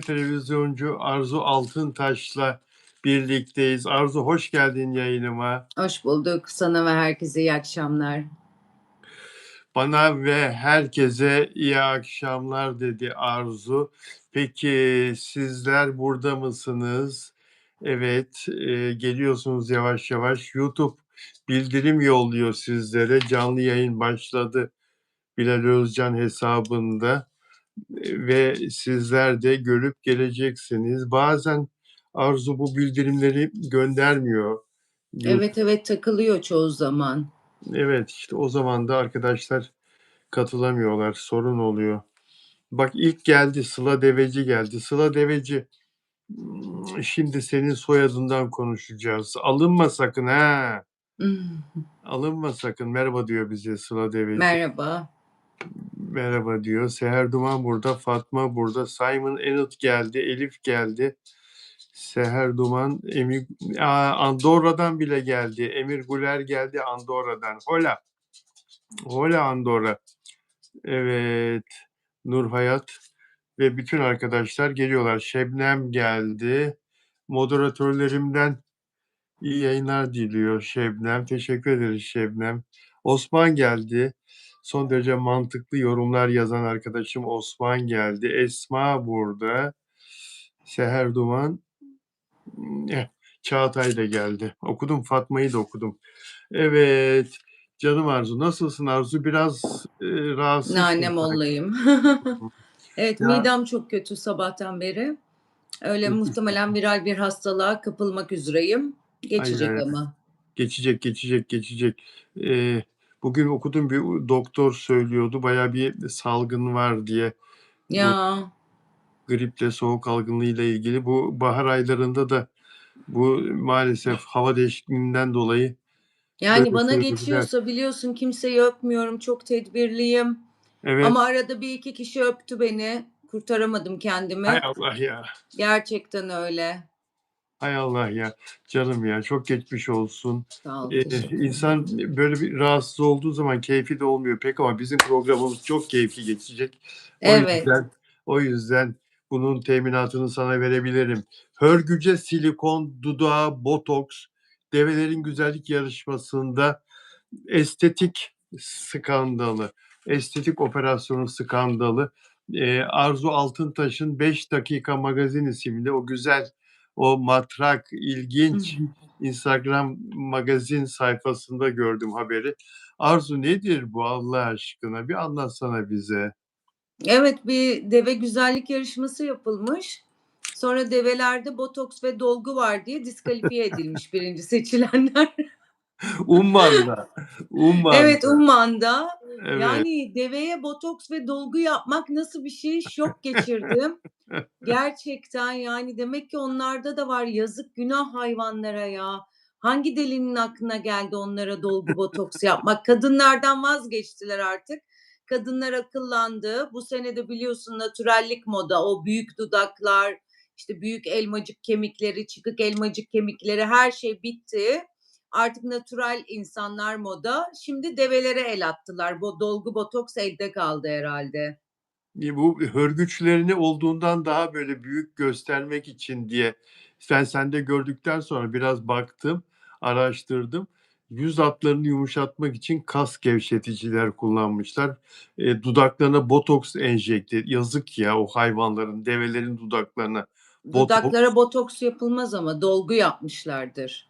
Televizyoncu Arzu Altıntaş'la birlikteyiz. Arzu hoş geldin yayınıma. Hoş bulduk. Sana ve herkese iyi akşamlar. Bana ve herkese iyi akşamlar dedi Arzu. Peki sizler burada mısınız? Evet, geliyorsunuz yavaş yavaş. YouTube bildirim yolluyor sizlere. Canlı yayın başladı Bilal Özcan hesabında. Ve sizler de görüp geleceksiniz. Bazen Arzu bu bildirimleri göndermiyor. Evet takılıyor çoğu zaman. Evet, işte o zaman da arkadaşlar katılamıyorlar, sorun oluyor. Bak ilk geldi, Sıla Deveci geldi. Sıla Deveci, şimdi senin soyadından konuşacağız. Alınma sakın ha. Alınma sakın. Merhaba diyor bize Sıla Deveci. Merhaba. Merhaba diyor. Seher Duman burada, Fatma burada, Simon Enut geldi, Elif geldi. Seher Duman, Andorra'dan bile geldi. Emir Güler geldi Andorra'dan. Hola. Hola Andorra. Evet. Nur Hayat ve bütün arkadaşlar geliyorlar. Şebnem geldi. Moderatörlerimden iyi yayınlar diliyor Şebnem. Teşekkür ederiz Şebnem. Osman geldi. Son derece mantıklı yorumlar yazan arkadaşım Osman geldi. Esma burada. Seher Duman. Çağatay da geldi. Okudum, Fatma'yı da okudum. Evet, canım Arzu. Nasılsın Arzu? Biraz rahatsızsın Nane sanki. mollayım. Evet, Ya, midem çok kötü sabahtan beri. Öyle muhtemelen viral bir hastalığa kapılmak üzereyim. Geçecek ay, ama. geçecek. Bugün okudum, bir doktor söylüyordu. Bayağı bir salgın var diye. Bu Ya griple, soğuk algınlığıyla ilgili. Bu bahar aylarında da bu maalesef hava değişikliğinden dolayı yani böyle bana söylediler. geçiyorsa biliyorsun kimseyi öpmüyorum. Çok tedbirliyim. Evet, Ama arada bir iki kişi öptü beni. Kurtaramadım hay kendimi. Allah ya. Gerçekten öyle. Hay Allah ya. Canım ya, çok geçmiş olsun. Sağ ol, teşekkür ederim. İnsan böyle bir rahatsız olduğu zaman keyfi de olmuyor pek ama bizim programımız çok keyifli geçecek. O Evet. yüzden o yüzden bunun teminatını sana verebilirim. Hörgüce silikon, dudağı, botoks, develerin güzellik yarışmasında estetik skandalı, estetik operasyonu skandalı. Arzu Altıntaş'ın 5 Dakika Magazin isimli o güzel, o matrak, ilginç Instagram magazin sayfasında gördüm haberi. Arzu nedir bu Allah aşkına? Bir anlatsana bize. Evet, bir deve güzellik yarışması yapılmış. Sonra develerde botoks ve dolgu var diye diskalifiye edilmiş birinci seçilenler. Umman'da, Evet, Umman'da. Umman'da. Evet. Yani deveye botoks ve dolgu yapmak nasıl bir şey? Şok geçirdim. Gerçekten yani demek ki onlarda da var. Yazık günah hayvanlara ya. Hangi delinin aklına geldi onlara dolgu botoks yapmak? Kadınlardan vazgeçtiler artık. Kadınlar akıllandı. Bu sene de biliyorsun natürellik moda. O büyük dudaklar, işte büyük elmacık kemikleri, çıkık elmacık kemikleri her şey bitti. Artık natürel insanlar moda. Şimdi develere el attılar. Bu dolgu botoks elde kaldı herhalde. Bu hörgüçlerini olduğundan daha böyle büyük göstermek için diye ben sende gördükten sonra biraz baktım, araştırdım. Yüz hatlarını yumuşatmak için kas gevşeticiler kullanmışlar. Dudaklarına botoks enjekte. Yazık ya o hayvanların, develerin dudaklarına botoks. Dudaklara botoks yapılmaz ama dolgu yapmışlardır.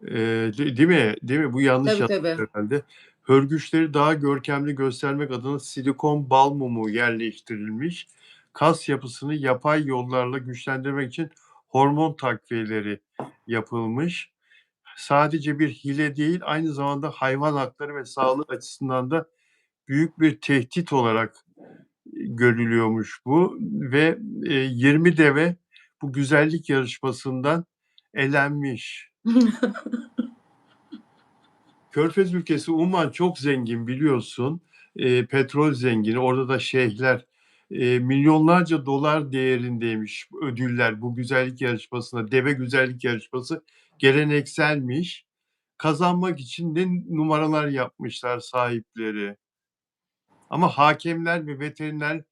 Değil mi? Değil mi? Bu yanlış Tabii, yapmış tabii. herhâlde. Hörgüçleri daha görkemli göstermek adına silikon bal mumu yerleştirilmiş. Kas yapısını yapay yollarla güçlendirmek için hormon takviyeleri yapılmış. Sadece bir hile değil, aynı zamanda hayvan hakları ve sağlık açısından da büyük bir tehdit olarak görülüyormuş bu ve 20 deve bu güzellik yarışmasından elenmiş. Körfez ülkesi Umman çok zengin biliyorsun. Petrol zengini. Orada da şeyhler milyonlarca dolar değerindeymiş ödüller bu güzellik yarışmasına. Deve güzellik yarışması gelenekselmiş. Kazanmak için ne numaralar yapmışlar sahipleri. Ama hakemler ve veteriner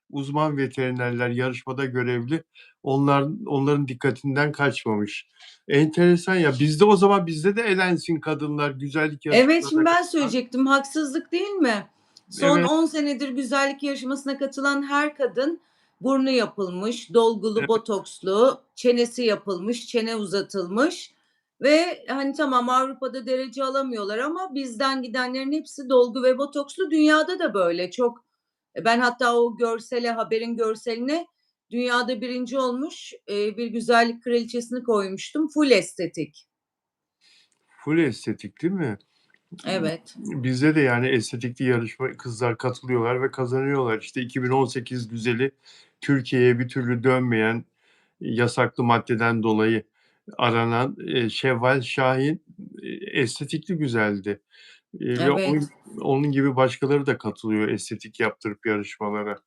uzman veterinerler yarışmada görevli. Onların dikkatinden kaçmamış. Enteresan ya. Bizde de elensin kadınlar güzellik Evet, yarışmalarına şimdi ben katılan. söyleyecektim, haksızlık değil mi? Son Evet, 10 senedir güzellik yarışmasına katılan her kadın burnu yapılmış, dolgulu, evet. botokslu, çenesi yapılmış, çene uzatılmış ve, hani, tamam Avrupa'da derece alamıyorlar ama bizden gidenlerin hepsi dolgu ve botokslu. Dünyada da böyle çok. Ben hatta o görsele, haberin görseline dünyada birinci olmuş, bir güzellik kraliçesini koymuştum. Full estetik. Full estetik değil mi? Evet, Bizde de yani estetikli yarışma kızlar katılıyorlar ve kazanıyorlar. İşte 2018 güzeli Türkiye'ye bir türlü dönmeyen yasaklı maddeden dolayı aranan, Şevval Şahin, estetikli güzeldi, ve evet. onun gibi başkaları da katılıyor estetik yaptırıp yarışmalara.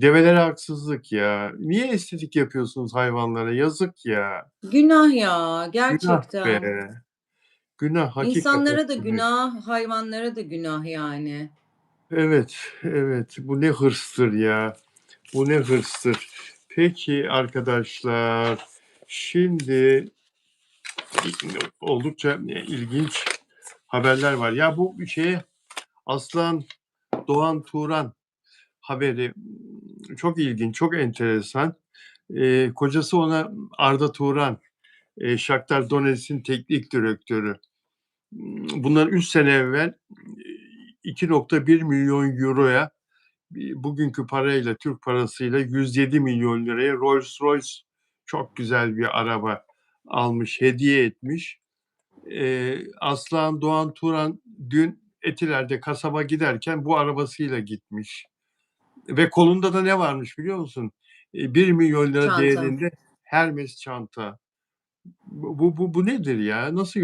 Develere haksızlık ya. Niye estetik yapıyorsunuz hayvanlara? Yazık ya. Günah ya, Günah be. gerçekten. Günah, hakikaten İnsanlara da günah. günah, hayvanlara da günah yani. Evet, evet. Bu ne hırstır ya. Bu ne hırstır. Peki arkadaşlar, şimdi oldukça ilginç haberler var. Ya bu Aslan Doğan Turan haberi çok ilginç, çok enteresan. Kocası ona Arda Turan, Shakhtar Donetsk'in teknik direktörü. Bundan 3 sene evvel 2,1 milyon euroya bugünkü parayla, Türk parasıyla 107 milyon liraya Rolls Royce çok güzel bir araba almış, hediye etmiş. Aslan Doğan Turan dün Etiler'de kasaba giderken bu arabasıyla gitmiş. Ve kolunda da ne varmış biliyor musun? 1 milyon lira Çanta. değerinde Hermes çanta. Bu nedir ya? Nasıl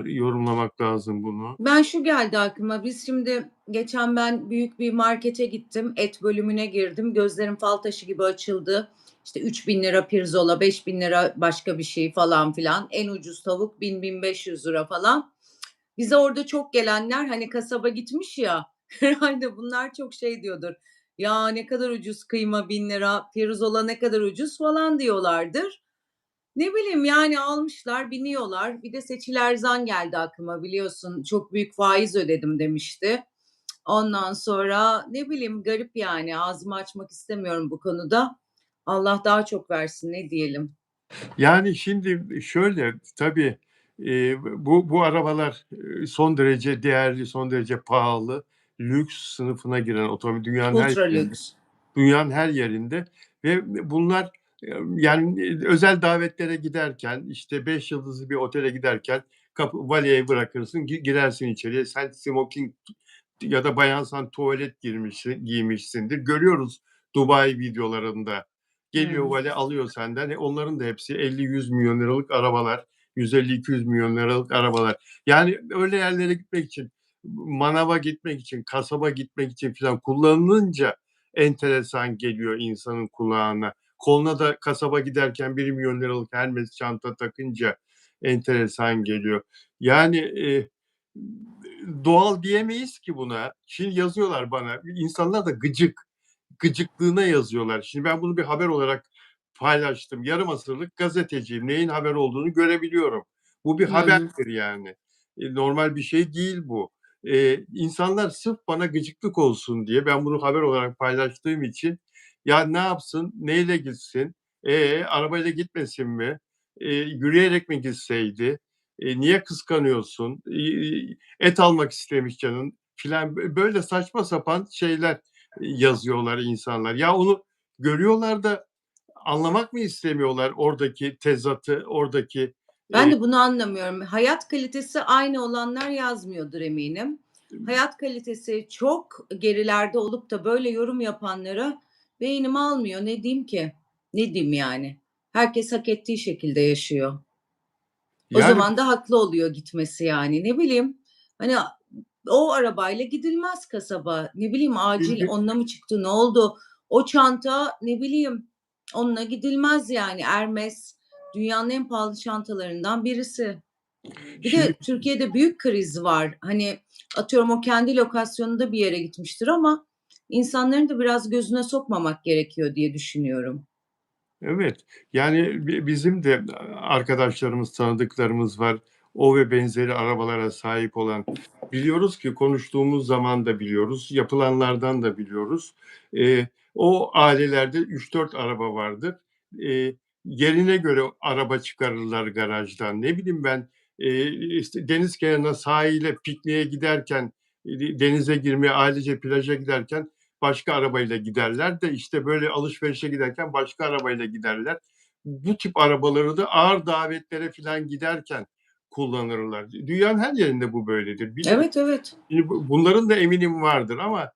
yorumlamak lazım bunu? Ben şu geldi aklıma, biz şimdi geçen ben büyük bir markete gittim, et bölümüne girdim, gözlerim fal taşı gibi açıldı. İşte 3.000 lira pirzola, 5.000 lira başka bir şey falan filan. En ucuz tavuk 1.000-1.500 lira falan. Bize orada çok gelenler, hani, kasaba gitmiş ya, herhâlde bunlar çok şey diyordur, "Ya, ne kadar ucuz kıyma 1.000 lira, pirzola ne kadar ucuz." falan diyorlardır. Ne bileyim, yani, almışlar, biniyorlar. Bir de Seçil Erzan geldi aklıma biliyorsun, "Çok büyük faiz ödedim." demişti. Ondan sonra, ne bileyim, garip yani, ağzımı açmak istemiyorum bu konuda. Allah daha çok versin, ne diyelim. Yani şimdi şöyle, tabii, bu arabalar, son derece değerli, son derece pahalı, lüks sınıfına giren otomobil Ultra lüks. dünyanın her yerinde ve bunlar, yani, özel davetlere giderken, işte, 5 yıldızlı bir otele giderken valiyi bırakırsın, girersin içeriye. Sen smoking ya da bayansan tuvalet giymişsindir. Görüyoruz Dubai videolarında. Geliyor Hıı. vali alıyor senden. Onların da hepsi 50-100 milyon liralık arabalar. 150-200 milyon liralık arabalar. Yani öyle yerlere gitmek için, manava gitmek için, kasaba gitmek için filan kullanılınca enteresan geliyor insanın kulağına. Koluna da kasaba giderken 1 milyon liralık Hermes çanta takınca enteresan geliyor. Yani, doğal diyemeyiz ki buna. Şimdi yazıyorlar bana, insanlar da gıcıklığına yazıyorlar. Şimdi ben bunu bir haber olarak paylaştım. Yarım asırlık gazeteciyim. Neyin haber olduğunu görebiliyorum. Bu bir Hı hı. haberdir yani. Normal bir şey değil bu. İnsanlar sırf bana gıcıklık olsun diye ben bunu haber olarak paylaştığım için ya ne yapsın, neyle gitsin, arabayla gitmesin mi, yürüyerek mi gitseydi, niye kıskanıyorsun, et almak istemiş canın filan böyle saçma sapan şeyler yazıyorlar insanlar. Ya onu görüyorlar da anlamak mı istemiyorlar oradaki tezatı, oradaki, Ben eee, de bunu anlamıyorum. Hayat kalitesi aynı olanlar yazmıyordur eminim. Hayat kalitesi çok gerilerde olup da böyle yorum yapanlara beynim almıyor. Ne diyeyim ki? Ne diyeyim yani? Herkes hak ettiği şekilde yaşıyor. O yani zaman da haklı oluyor gitmesi yani. Ne bileyim, hani, o arabayla gidilmez kasaba. Ne bileyim, acil şimdi onunla mı çıktı, ne oldu? O çanta, ne bileyim, onunla gidilmez yani. Hermes dünyanın en pahalı çantalarından birisi. Bir şimdi de Türkiye'de büyük kriz var. Hani, atıyorum o kendi lokasyonunda bir yere gitmiştir ama insanların da biraz gözüne sokmamak gerekiyor diye düşünüyorum. Evet, yani bizim de arkadaşlarımız, tanıdıklarımız var. O ve benzeri arabalara sahip olan. Biliyoruz ki konuştuğumuz zaman da biliyoruz, yapılanlardan da biliyoruz. O ailelerde 3-4 araba vardır. Yerine göre araba çıkarırlar garajdan. Ne bileyim ben, işte deniz kenarına, sahile, pikniğe giderken, denize girmeye, ailece plaja giderken başka arabayla giderler de işte böyle alışverişe giderken başka arabayla giderler. Bu tip arabaları da ağır davetlere filan giderken kullanırlar. Dünyanın her yerinde bu böyledir. Evet, evet. Şimdi bunların da eminim vardır ama,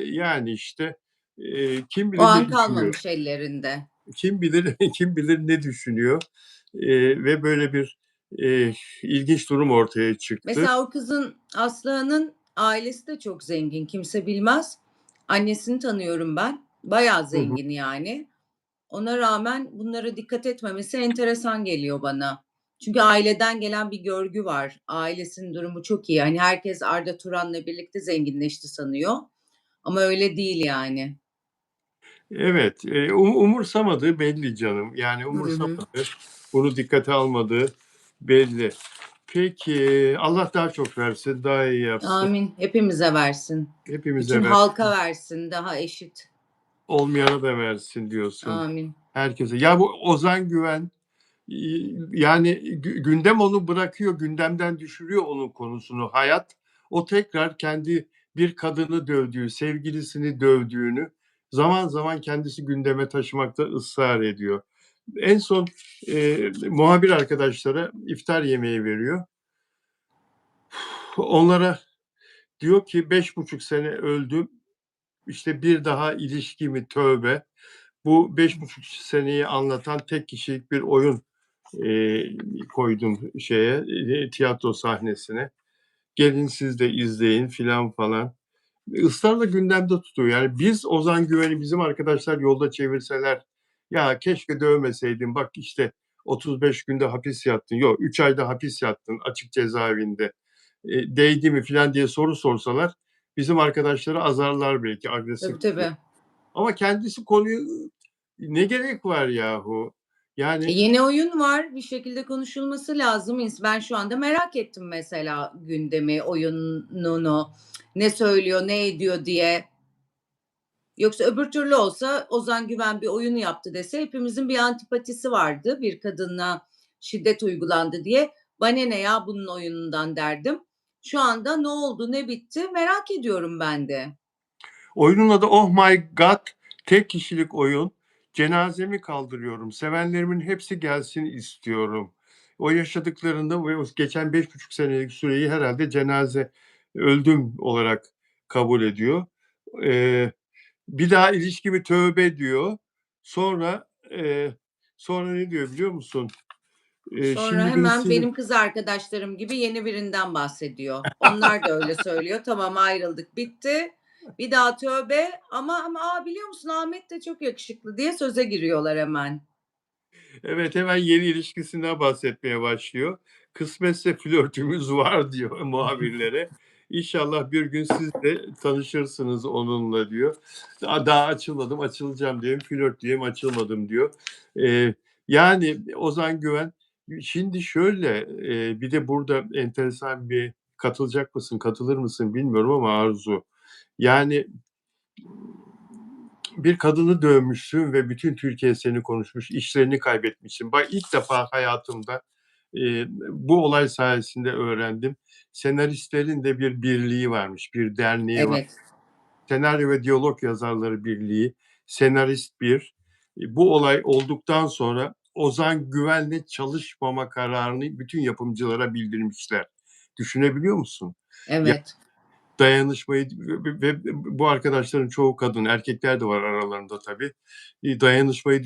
yani işte, kim O bilir an ne düşünüyor? kalmamış ellerinde. Kim bilir kim bilir ne düşünüyor? Ve böyle bir, ilginç durum ortaya çıktı. Mesela o kızın, Aslıhan'ın ailesi de çok zengin, kimse bilmez. Annesini tanıyorum ben. Bayağı Hı hı. zengin yani. Ona rağmen bunlara dikkat etmemesi enteresan geliyor bana. Çünkü aileden gelen bir görgü var. Ailesinin durumu çok iyi. Hani herkes Arda Turan'la birlikte zenginleşti sanıyor ama öyle değil yani. Evet, umursamadığı belli canım. Yani Hı hı. umursamadığı, bunu dikkate almadığı belli. Peki, Allah daha çok versin, daha iyi yapsın. Amin. Hepimize versin. Bütün Hepimize halka versin, versin daha eşit. olmayana da versin diyorsun. Amin. Herkese. Ya bu Ozan Güven, yani gündem onu bırakıyor, gündemden düşürüyor onun konusunu. Hayat, o tekrar kendi bir kadını dövdüğü, sevgilisini dövdüğünü zaman zaman kendisi gündeme taşımakta ısrar ediyor. En son, muhabir arkadaşlara iftar yemeği veriyor. Onlara diyor ki 5,5 sene öldüm, işte bir daha ilişki mi tövbe. Bu 5,5 seneyi anlatan tek kişilik bir oyun, koydum şeye, tiyatro sahnesine. Gelin siz de izleyin filan falan. Israrla gündemde tutuyor. Yani biz Ozan Güven'i bizim arkadaşlar yolda çevirseler, ya keşke dövmeseydin bak işte 35 günde hapis yattın. Yok 3 ayda hapis yattın açık cezaevinde. Değdi mi filan diye soru sorsalar bizim arkadaşları azarlar belki agresif. Tabii, tabii. Ama kendisi konuyu ne gerek var yahu? Yani Yeni oyun var, bir şekilde konuşulması lazım. Ben şu anda merak ettim mesela gündemi, oyununu, ne söylüyor, ne ediyor diye. Yoksa öbür türlü olsa Ozan Güven bir oyun yaptı dese hepimizin bir antipatisi vardı. Bir kadına şiddet uygulandı diye. Bana ne ya bunun oyunundan derdim. Şu anda ne oldu, ne bitti merak ediyorum ben de. oyunun adı Oh My God, tek kişilik oyun. Cenazemi kaldırıyorum. Sevenlerimin hepsi gelsin istiyorum. O yaşadıklarında ve o geçen 5,5 senelik süreyi herhalde cenaze, öldüm olarak kabul ediyor. Eee, bir daha ilişkimi tövbe diyor. Sonra, sonra ne diyor biliyor musun? Sonra Şimdi beni hemen sinir benim kız arkadaşlarım gibi yeni birinden bahsediyor. Onlar da öyle söylüyor. Tamam ayrıldık, bitti. Bir daha tövbe ama biliyor musun Ahmet de çok yakışıklı diye söze giriyorlar hemen. Evet, hemen yeni ilişkisinden bahsetmeye başlıyor. Kısmetse flörtümüz var diyor muhabirlere. İnşallah bir gün siz de tanışırsınız onunla diyor. Daha açılmadım, açılacağım diyorum. Flört diyeyim, açılmadım diyor. Eee, yani Ozan Güven şimdi şöyle, bir de burada enteresan bir katılacak mısın, katılır mısın bilmiyorum ama Arzu. Yani bir kadını dövmüşsün ve bütün Türkiye seni konuşmuş, işlerini kaybetmişsin. Bak ilk defa hayatımda, bu olay sayesinde öğrendim. Senaristlerin de bir birliği varmış, bir derneği var. Evet, Senaryo ve Diyalog Yazarları Birliği, Senarist Bir. Bu olay olduktan sonra Ozan Güven'le çalışmama kararını bütün yapımcılara bildirmişler. Düşünebiliyor musun? evet. Dayanışmayı ve bu arkadaşların çoğu kadın, erkekler de var aralarında tabii. Dayanışmayı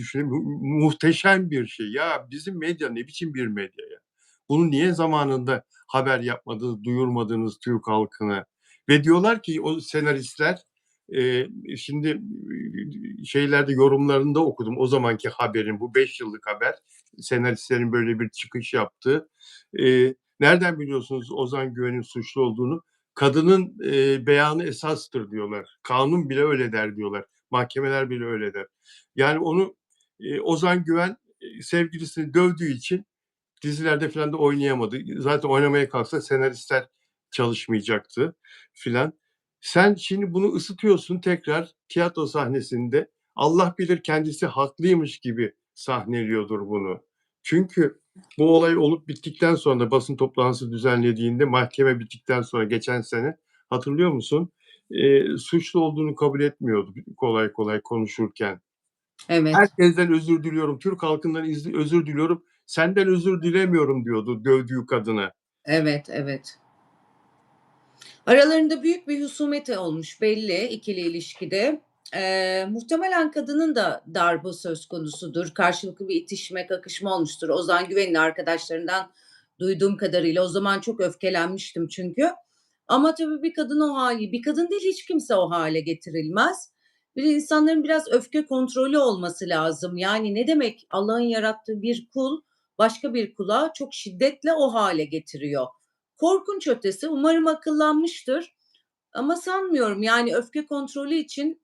muhteşem bir şey. Ya bizim medya ne biçim bir medya ya? Bunu niye zamanında haber yapmadınız, duyurmadınız Türk halkına? Ve diyorlar ki o senaristler, şimdi, şeylerde yorumlarında okudum o zamanki haberin, bu 5 yıllık haber, senaristlerin böyle bir çıkış yaptığı. Nereden biliyorsunuz Ozan Güven'in suçlu olduğunu? Kadının, beyanı esastır diyorlar. Kanun bile öyle der diyorlar. Mahkemeler bile öyle der. Yani onu, Ozan Güven, sevgilisini dövdüğü için dizilerde filan da oynayamadı. Zaten oynamaya kalksa senaristler çalışmayacaktı filan. Sen şimdi bunu ısıtıyorsun tekrar tiyatro sahnesinde. Allah bilir kendisi haklıymış gibi sahneliyordur bunu. Çünkü bu olay olup bittikten sonra basın toplantısı düzenlediğinde mahkeme bittikten sonra geçen sene hatırlıyor musun? Suçlu olduğunu kabul etmiyordu kolay kolay konuşurken. Evet, Herkesten özür diliyorum, Türk halkından özür diliyorum, senden özür dilemiyorum diyordu dövdüğü kadına. evet, evet. Aralarında büyük bir husumet olmuş belli ikili ilişkide. Muhtemelen kadının da darbe söz konusudur. Karşılıklı bir itişme, kakışma olmuştur. Ozan Güven'in arkadaşlarından duyduğum kadarıyla. O zaman çok öfkelenmiştim çünkü. Ama tabii bir kadın o hali, bir kadın değil hiç kimse o hale getirilmez. Bir de insanların biraz öfke kontrolü olması lazım. Yani ne demek Allah'ın yarattığı bir kul başka bir kula çok şiddetle o hale getiriyor. Korkunç ötesi. Umarım akıllanmıştır ama sanmıyorum. Yani öfke kontrolü için,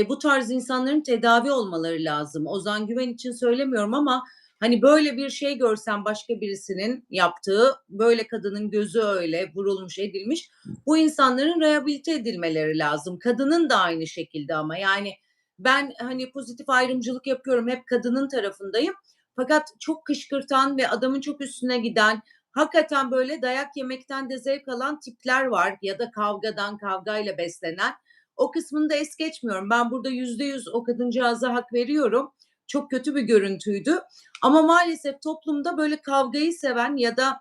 bu tarz insanların tedavi olmaları lazım. Ozan Güven için söylemiyorum ama, hani, böyle bir şey görsem başka birisinin yaptığı, böyle kadının gözü öyle vurulmuş, edilmiş, bu insanların rehabilite edilmeleri lazım. Kadının da aynı şekilde ama. Yani ben, hani, pozitif ayrımcılık yapıyorum, hep kadının tarafındayım. Fakat çok kışkırtan ve adamın çok üstüne giden, hakikaten böyle dayak yemekten de zevk alan tipler var ya da kavgadan, kavgayla beslenen. O kısmını da es geçmiyorum. Ben burada %100 o kadıncağıza hak veriyorum. Çok kötü bir görüntüydü. Ama maalesef toplumda böyle kavgayı seven ya da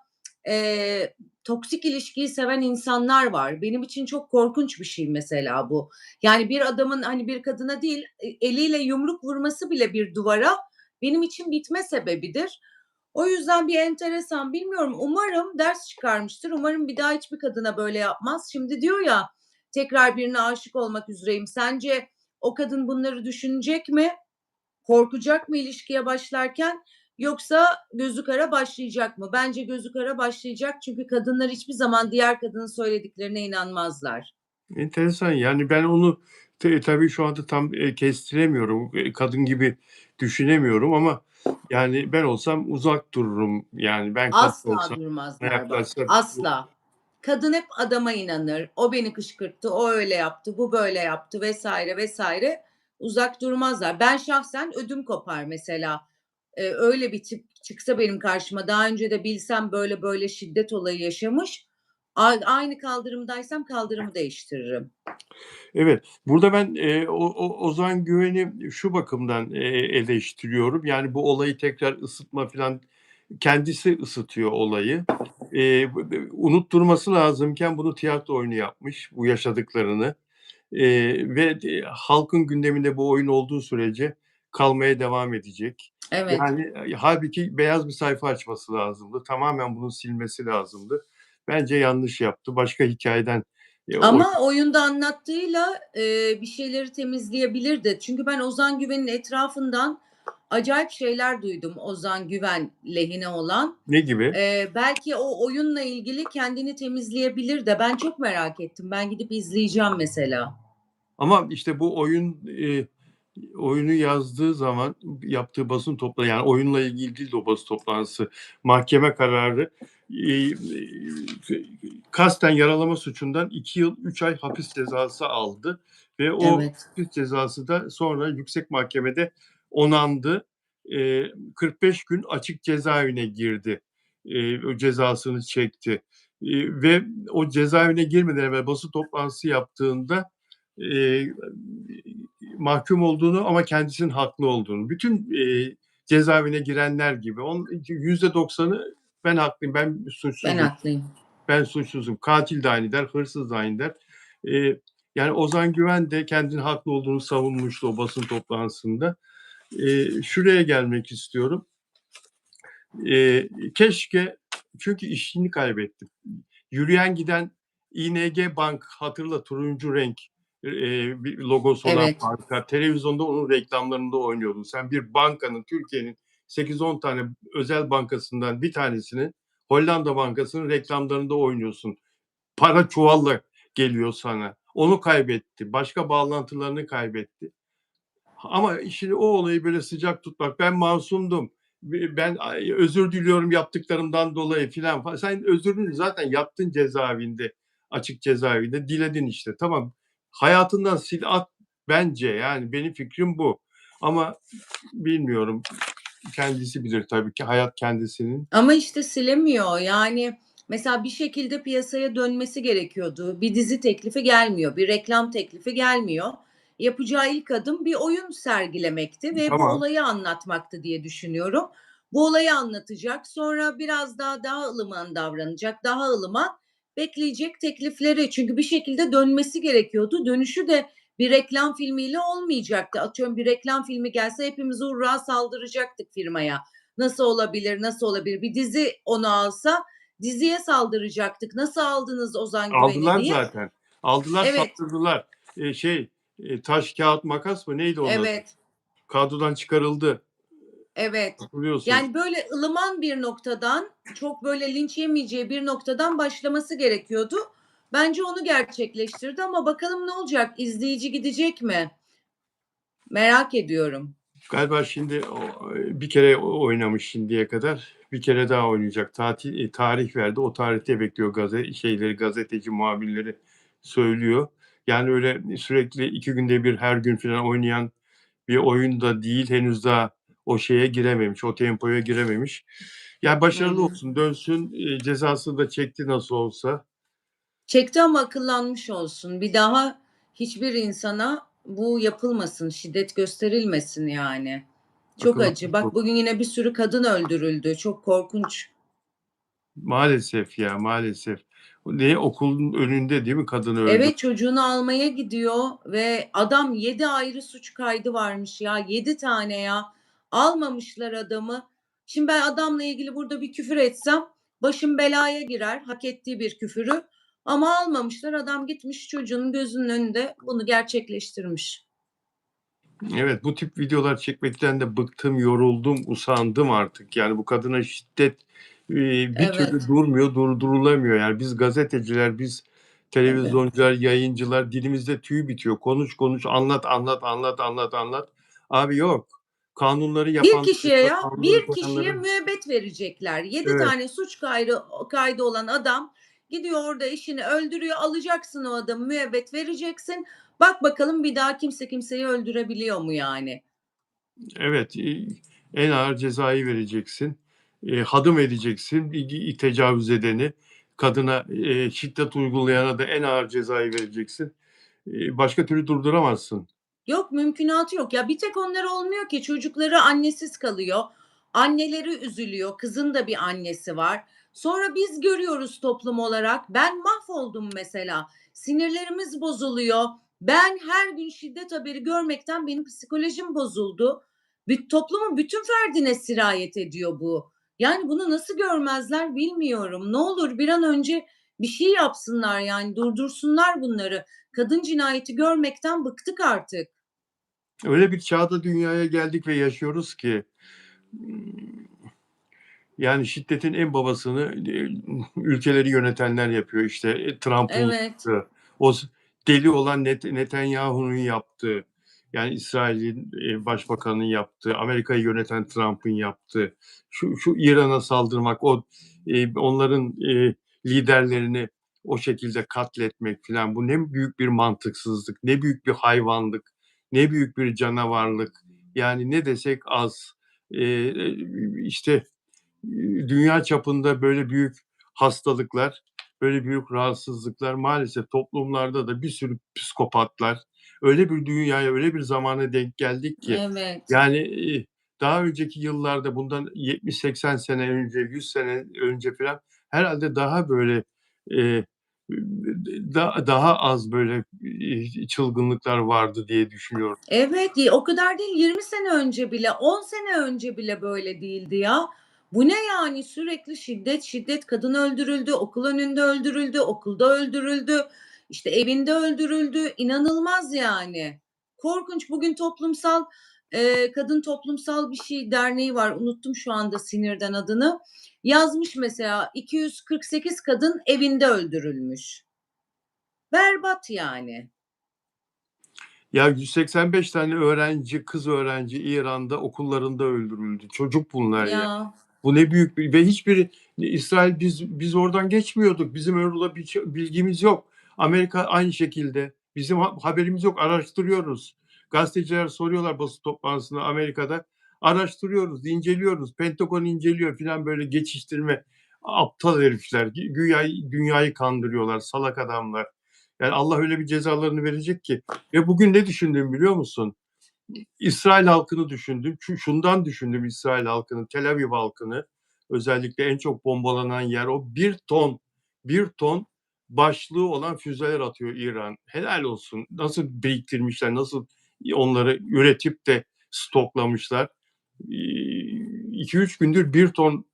toksik ilişkiyi seven insanlar var. Benim için çok korkunç bir şey mesela bu. Yani bir adamın hani bir kadına değil eliyle yumruk vurması bile bir duvara benim için bitme sebebidir. O yüzden bir enteresan. Bilmiyorum, umarım ders çıkarmıştır. Umarım bir daha hiçbir kadına böyle yapmaz. Şimdi diyor ya, tekrar birine aşık olmak üzereyim. Sence o kadın bunları düşünecek mi? Korkacak mı ilişkiye başlarken yoksa gözü kara başlayacak mı? Bence gözü kara başlayacak çünkü kadınlar hiçbir zaman diğer kadının söylediklerine inanmazlar. Enteresan, yani ben onu tabii şu anda tam, kestiremiyorum. Kadın gibi düşünemiyorum ama yani ben olsam uzak dururum. Yani ben kadın Asla olsam bana durmazlar bak, yaklaşsa asla. Kadın hep adama inanır. O beni kışkırttı, o öyle yaptı, bu böyle yaptı vesaire vesaire. Uzak durmazlar. Ben şahsen ödüm kopar mesela. Öyle bir tip çıksa benim karşıma, daha önce de bilsem böyle böyle şiddet olayı yaşamış, aynı kaldırımdaysam kaldırımı değiştiririm. Evet, burada ben, Ozan Güven'i şu bakımdan, eleştiriyorum. Yani bu olayı tekrar ısıtma filan, kendisi ısıtıyor olayı. Unutturması lazımken bunu tiyatro oyunu yapmış, bu yaşadıklarını. Ve halkın gündeminde bu oyun olduğu sürece kalmaya devam edecek. Evet. Yani, hâlbuki beyaz bir sayfa açması lazımdı. Tamamen bunu silmesi lazımdı. Bence yanlış yaptı. Başka hikâyeden, o Ama oyunda anlattığıyla, bir şeyleri temizleyebilirdi. Çünkü ben Ozan Güven'in etrafından acayip şeyler duydum Ozan Güven lehine olan. Ne gibi? Belki o oyunla ilgili kendini temizleyebilir de. Ben çok merak ettim. Ben gidip izleyeceğim mesela. Ama işte bu oyunu yazdığı zaman yaptığı basın toplantısı, yani oyunla ilgili değil de o basın toplantısı, mahkeme kararı, eee, kasten yaralama suçundan 2 yıl 3 ay hapis cezası aldı ve o Evet, hapis cezası da sonra yüksek mahkemede onandı. 45 gün açık cezaevine girdi. O cezasını çekti. Ve o cezaevine girmeden evvel basın toplantısı yaptığında eee, mahkum olduğunu ama kendisinin haklı olduğunu, bütün cezaevine girenler gibi, %90'ı ben haklıyım, ben ben suçsuzum, haklıyım. ben suçsuzum, katil de aynı der, hırsız da aynı der. Eee, Yani Ozan Güven de kendinin haklı olduğunu savunmuştu o basın toplantısında. Şuraya gelmek istiyorum. Keşke, çünkü işini kaybetti. Yürüyen giden ING Bank, hatırla, turuncu renk, bir logosu olan Evet. banka. Televizyonda onun reklamlarında oynuyordun. Sen bir bankanın, Türkiye'nin 8-10 tane özel bankasından bir tanesinin, Hollanda bankasının reklamlarında oynuyorsun. para çuvalla geliyor sana. Onu kaybetti. Başka bağlantılarını kaybetti. Ama şimdi o olayı böyle sıcak tutmak, ben masumdum, ben özür diliyorum yaptıklarımdan dolayı filan falan. Sen özrünü zaten yaptın cezaevinde, açık cezaevinde, diledin işte. Tamam, hayatından sil at bence, yani benim fikrim bu. Ama bilmiyorum, kendisi bilir tabii ki, hayat kendisinin. Ama işte silemiyor. Yani mesela bir şekilde piyasaya dönmesi gerekiyordu. Bir dizi teklifi gelmiyor, bir reklam teklifi gelmiyor. Yapacağı ilk adım bir oyun sergilemekti ve bu Tamam, olayı anlatmaktı diye düşünüyorum. Bu olayı anlatacak, sonra biraz daha ılıman davranacak, daha ılıman bekleyecek teklifleri. Çünkü bir şekilde dönmesi gerekiyordu. Dönüşü de bir reklam filmiyle olmayacaktı. Atıyorum bir reklam filmi gelse hepimiz hurra saldıracaktık firmaya. Nasıl olabilir, nasıl olabilir? Bir dizi onu alsa diziye saldıracaktık. Nasıl aldınız Ozan Güven'i aldılar diye. zaten. Aldılar, Evet, saldırdılar. Taş, kağıt, makas mı? Neydi onun adı? evet, Kadrodan çıkarıldı. evet. Hatırlıyorsun. Yani böyle ılıman bir noktadan, çok böyle linç yemeyeceği bir noktadan başlaması gerekiyordu. Bence onu gerçekleştirdi ama bakalım ne olacak? İzleyici gidecek mi? Merak ediyorum. Galiba şimdi bir kere oynamış şimdiye kadar. Bir kere daha oynayacak. Tarih verdi. O tarihte bekliyor, gazeteci muhabirleri söylüyor. Yani öyle sürekli 2 günde bir, her gün filan oynayan bir oyun da değil. Henüz daha o şeye girememiş, o tempoya girememiş. Ya, Hı başarılı hı. olsun, dönsün, cezasını da çekti nasıl olsa. Çekti ama akıllanmış olsun. Bir daha hiçbir insana bu yapılmasın, şiddet gösterilmesin yani. Çok acı. Akıllanmış Bak olsun. bugün yine bir sürü kadın öldürüldü. Çok korkunç. Maalesef ya, maalesef. Okulun önünde değil mi kadını öldürdü? Evet, çocuğunu almaya gidiyor ve adam 7 ayrı suç kaydı varmış ya. 7 tane ya. Almamışlar adamı. Şimdi ben adamla ilgili burada bir küfür etsem başım belaya girer. Hak ettiği bir küfürü. Ama almamışlar. Adam gitmiş çocuğun gözünün önünde bunu gerçekleştirmiş. Evet, bu tip videolar çekmekten de bıktım, yoruldum, usandım artık. Yani bu kadına şiddet bir türlü Evet, durmuyor, durdurulamıyor. Yani biz gazeteciler, biz evet. televizyoncular, yayıncılar, dilimizde tüy bitiyor. Konuş konuş, anlat anlat anlat anlat anlat. Abi yok. Kanunları Bir yapanlar, kişiye ya, kanunları bir kişiye koyanların. müebbet verecekler. 7 Evet, tane suç kaydı olan adam gidiyor orada eşini öldürüyor. Alacaksın o adamı, müebbet vereceksin. Bak bakalım bir daha kimse kimseyi öldürebiliyor mu yani? evet, en ağır cezayı vereceksin. Hadım edeceksin tecavüz edeni. Kadına şiddet uygulayana da en ağır cezayı vereceksin. Başka türlü durduramazsın. Yok, mümkünatı yok. Ya, bir tek onları olmuyor ki çocukları annesiz kalıyor. Anneleri üzülüyor. Kızın da bir annesi var. Sonra biz görüyoruz toplum olarak. Ben mahvoldum mesela. Sinirlerimiz bozuluyor. Ben her gün şiddet haberi görmekten benim psikolojim bozuldu. Toplumun bütün ferdine sirayet ediyor bu. Yani bunu nasıl görmezler bilmiyorum. Ne olur bir an önce bir şey yapsınlar yani durdursunlar bunları. Kadın cinayeti görmekten bıktık artık. Öyle bir çağda dünyaya geldik ve yaşıyoruz ki, ımm, yani şiddetin en babasını, ülkeleri yönetenler yapıyor. İşte, Trump'ın Evet, yaptığı, o deli olan Netanyahu'nun yaptığı, yani İsrail'in, başbakanının yaptığı, Amerika'yı yöneten Trump'ın yaptığı, şu İran'a saldırmak, onların, liderlerini o şekilde katletmek filan, bu ne büyük bir mantıksızlık, ne büyük bir hayvanlık, ne büyük bir canavarlık. Yani ne desek az. İşte, dünya çapında böyle büyük hastalıklar, böyle büyük rahatsızlıklar, maalesef toplumlarda da bir sürü psikopatlar, öyle bir dünyaya, öyle bir zamana denk geldik ki, evet. yani, daha önceki yıllarda, bundan 70-80 sene önce, 100 sene önce filan herhâlde daha böyle, eee, daha az böyle, çılgınlıklar vardı diye düşünüyorum. Evet, o kadar değil, 20 sene önce bile, 10 sene önce bile böyle değildi ya. Bu ne yani? Sürekli şiddet, şiddet. Kadın öldürüldü, okul önünde öldürüldü, okulda öldürüldü, işte evinde öldürüldü. İnanılmaz yani. Korkunç. Bugün kadın toplumsal bir şey derneği var. Unuttum şu anda sinirden adını. Yazmış mesela 248 kadın evinde öldürülmüş. Berbat yani. Ya 185 tane öğrenci, kız öğrenci İran'da okullarında öldürüldü. Çocuk bunlar ya. Ya, Bu ne büyük bir ve hiçbiri İsrail biz oradan geçmiyorduk. Bizim öyle bir bilgimiz yok. Amerika aynı şekilde. Bizim haberimiz yok. Araştırıyoruz. Gazeteciler soruyorlar basın toplantısında Amerika'da. Araştırıyoruz, inceliyoruz. Pentagon inceliyor filan böyle geçiştirme aptal herifler. Güya dünyayı kandırıyorlar. Salak adamlar. Yani Allah öyle bir cezalarını verecek ki. Ve bugün ne düşündüm biliyor musun? İsrail halkını düşündüm. Şundan düşündüm İsrail halkını, Tel Aviv halkını. Özellikle en çok bombalanan yer o. Bir ton başlığı olan füzeler atıyor İran. Helal olsun. Nasıl biriktirmişler, nasıl onları üretip de stoklamışlar. 2-3 gündür bir ton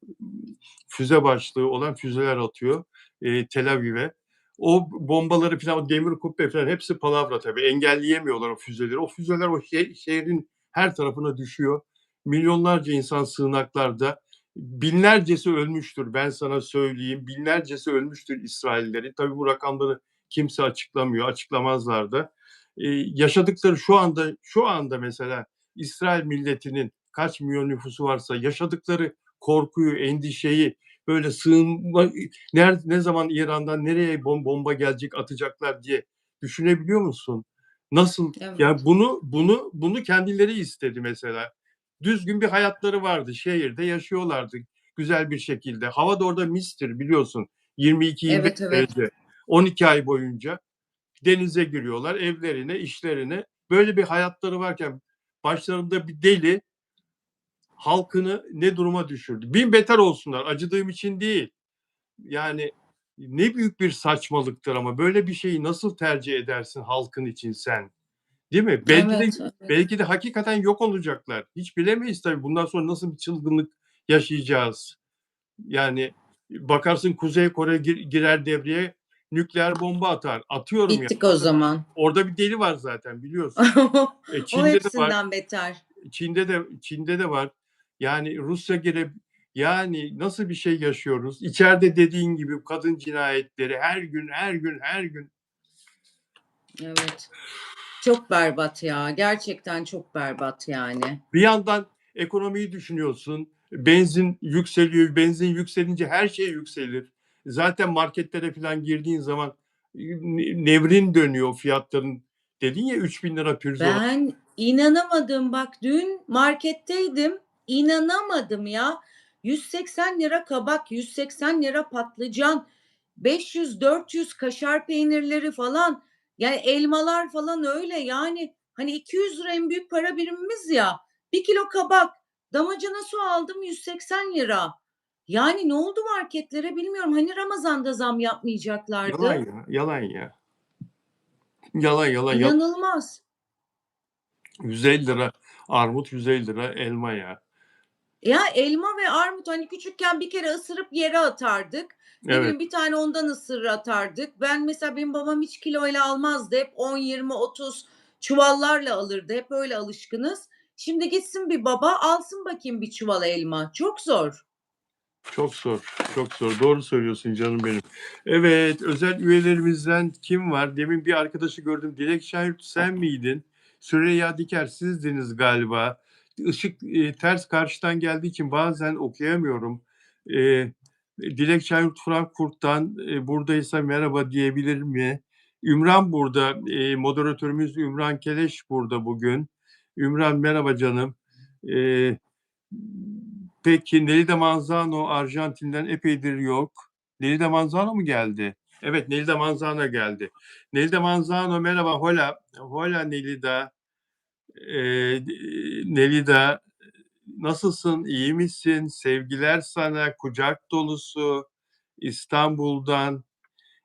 füze başlığı olan füzeler atıyor Tel Aviv'e. O bombaları falan, demir kubbe falan hepsi palavra tabii. Engelleyemiyorlar o füzeleri. O füzeler o şehrin her tarafına düşüyor. Milyonlarca insan sığınaklarda. Binlercesi ölmüştür ben sana söyleyeyim. Binlercesi ölmüştür İsraillerin. Tabii bu rakamları kimse açıklamıyor. Açıklamazlar da. Yaşadıkları şu anda mesela İsrail milletinin kaç milyon nüfusu varsa yaşadıkları korkuyu, endişeyi, böyle sığınma, ne zaman İran'dan nereye bomba gelecek, atacaklar diye düşünebiliyor musun? Nasıl? Yani evet. bunu kendileri istedi mesela. Düzgün bir hayatları vardı. Şehirde yaşıyorlardı güzel bir şekilde. Hava da orada mistir biliyorsun. 22-25 Evet, evet. derece. 12 ay boyunca denize giriyorlar, evlerine, işlerine. Böyle bir hayatları varken başlarında bir deli halkını ne duruma düşürdü. Bin beter olsunlar. Acıdığım için değil. Yani ne büyük bir saçmalıktır ama böyle bir şeyi nasıl tercih edersin halkın için sen? Değil mi? Evet, evet. Belki de hakikaten yok olacaklar. Hiç bilemeyiz tabii bundan sonra nasıl bir çılgınlık yaşayacağız. Yani bakarsın Kuzey Kore girer devreye nükleer bomba atar. Atıyorum ya. Bittik o zaman. Orada bir deli var zaten biliyorsun. O Çin'de de var. hepsinden beter. Çin'de de var. Yani Rusya yani nasıl bir şey yaşıyoruz? İçeride dediğin gibi kadın cinayetleri her gün. Evet. Çok berbat ya. Gerçekten çok berbat yani. Bir yandan ekonomiyi düşünüyorsun. Benzin yükseliyor. Benzin yükselince her şey yükselir. Zaten marketlere falan girdiğin zaman nevrin dönüyor fiyatların. Dedin ya 3.000 lira pirzola. Ben inanamadım. Bak dün marketteydim. İnanamadım ya. 180 lira kabak, 180 lira patlıcan, 500-400 kaşar peynirleri falan. Yani elmalar falan öyle yani. Hani 200 lira en büyük para birimimiz ya. Bir kilo kabak, damacana su aldım 180 lira. Yani ne oldu marketlere bilmiyorum. Hani Ramazan'da zam Yalan yapmayacaklardı? ya, yalan ya. Yalan. İnanılmaz. 150 lira armut, 150 lira elma ya. Ya, elma ve armut, hani, küçükken bir kere ısırıp yere atardık. Ne Evet, bileyim, bir tane ondan ısırır atardık. Ben mesela benim babam hiç kiloyla almazdı. Hep 10, 20, 30 çuvallarla alırdı. Hep öyle alışkınız. Şimdi gitsin bir baba, alsın bakayım bir çuval elma. Çok zor. çok zor, çok zor. Doğru söylüyorsun canım benim. Evet, özel üyelerimizden kim var? Demin bir arkadaşı gördüm. Dilek Şahin sen miydin? Süreyya Diker sizdiniz galiba. Işık ters karşıdan geldiği için bazen okuyamıyorum. E, Dilek Şahin Frankfurt'tan buradaysa merhaba diyebilir mi? Ümran burada. Moderatörümüz Ümran Keleş burada bugün. Ümran merhaba canım. E, Peki Nelly Manzano Arjantin'den epeydir yok. Nelly Manzano mu geldi? Evet Nelly Manzano geldi. Nelly Manzano merhaba. Hola. Hola Nelly. Nelly nasılsın? İyi misin? Sevgiler sana. Kucak dolusu. İstanbul'dan,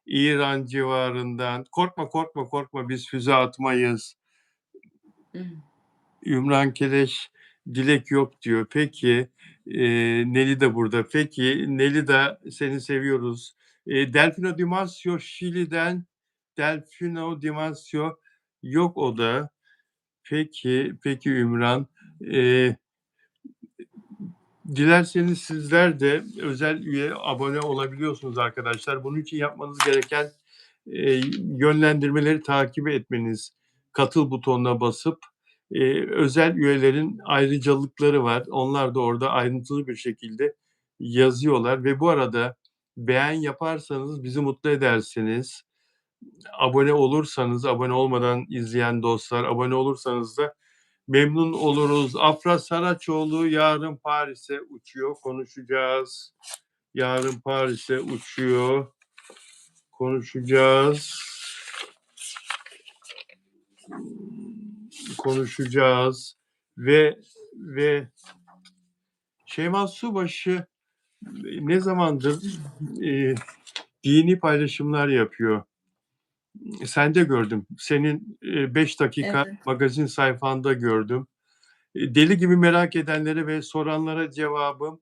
İran civarından. Korkma biz füze atmayız. Ümran Keleş Dilek yok diyor. Peki Neli de burada. Peki Neli de seni seviyoruz. Delfino Dimasio Şili'den Delfino Dimasio yok o da. Peki Ümran. E, Dilerseniz sizler de özel üye abone olabiliyorsunuz arkadaşlar. Bunun için yapmanız gereken yönlendirmeleri takip etmeniz, katıl butonuna basıp, özel üyelerin ayrıcalıkları var. Onlar da orada ayrıntılı bir şekilde yazıyorlar ve bu arada beğen yaparsanız bizi mutlu edersiniz. Abone olursanız, abone olmadan izleyen dostlar, abone olursanız da memnun oluruz. Afra Saraçoğlu yarın Paris'e uçuyor, konuşacağız. Yarın Paris'e uçuyor, konuşacağız. Konuşacağız ve Şeyma Subaşı ne zamandır dini paylaşımlar yapıyor. Sen de gördüm. Senin 5 dakika Evet. magazin sayfanda gördüm. Deli gibi merak edenlere ve soranlara cevabım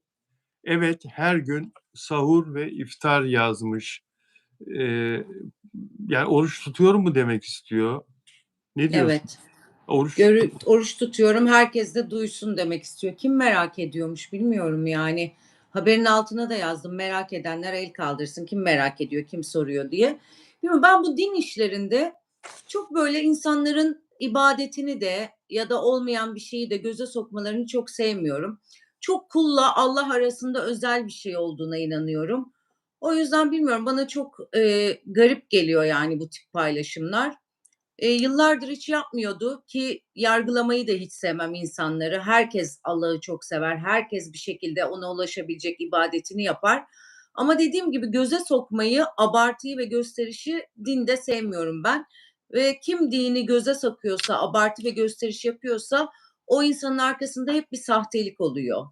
evet, her gün sahur ve iftar yazmış. Yani oruç tutuyorum mu demek istiyor. Ne diyorsun? Evet. Oruç Oruç tutuyorum, herkes de duysun demek istiyor. Kim merak ediyormuş bilmiyorum yani. Haberin altına da yazdım, merak edenler el kaldırsın. Kim merak ediyor, kim soruyor diye. Bilmiyorum, ben bu din işlerinde çok böyle insanların ibadetini de ya da olmayan bir şeyi de göze sokmalarını çok sevmiyorum. Çok kulla Allah arasında özel bir şey olduğuna inanıyorum. O yüzden bilmiyorum, bana çok garip geliyor yani bu tip paylaşımlar. Yıllardır hiç yapmıyordu ki yargılamayı da hiç sevmem insanları. Herkes Allah'ı çok sever. Herkes bir şekilde ona ulaşabilecek ibadetini yapar. Ama dediğim gibi göze sokmayı, abartıyı ve gösterişi dinde sevmiyorum ben. Ve kim dini göze sokuyorsa, abartı ve gösteriş yapıyorsa o insanın arkasında hep bir sahtelik oluyor.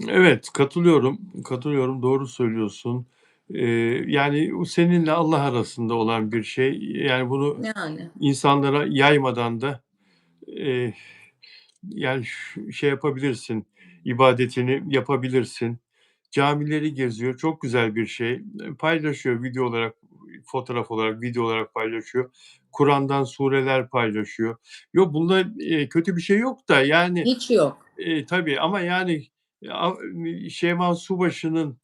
Evet, katılıyorum, doğru söylüyorsun. Yani o seninle Allah arasında olan bir şey. Yani bunu Yani. insanlara yaymadan da, eee, yani şey yapabilirsin, ibadetini yapabilirsin. Camileri geziyor, çok güzel bir şey. Paylaşıyor video olarak, fotoğraf olarak, video olarak paylaşıyor. Kur'an'dan sureler paylaşıyor. Yok bunda, kötü bir şey yok da yani, Hiç yok. tabii ama yani, a Şeyma Subaşı'nın,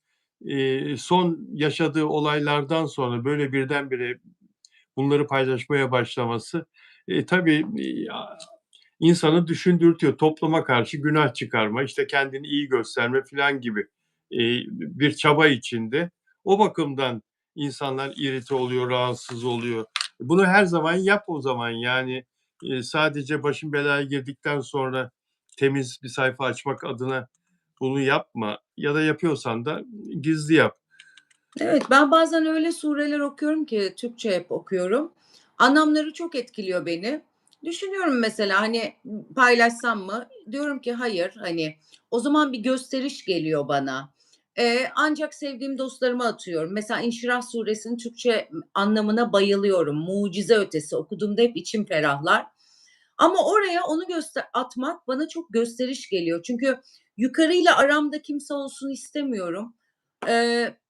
son yaşadığı olaylardan sonra böyle birdenbire bunları paylaşmaya başlaması, tabii, insanı düşündürtüyor. Topluma karşı günah çıkarma, işte, kendini iyi gösterme filan gibi, bir çaba içinde. O bakımdan insanlar irite oluyor, rahatsız oluyor. Bunu her zaman yap o zaman. Yani, sadece başın belaya girdikten sonra temiz bir sayfa açmak adına bunu yapma ya da yapıyorsan da gizli yap. Evet, ben bazen öyle sureler okuyorum ki Türkçe hep okuyorum. Anlamları çok etkiliyor beni. Düşünüyorum mesela, hani, paylaşsam mı? Diyorum ki hayır, hani, o zaman bir gösteriş geliyor bana. Ancak sevdiğim dostlarıma atıyorum. Mesela İnşirah Suresinin Türkçe anlamına bayılıyorum. Mucize ötesi. Okuduğumda hep içim ferahlar. Ama oraya onu atmak bana çok gösteriş geliyor. Çünkü yukarıyla aramda kimse olsun istemiyorum.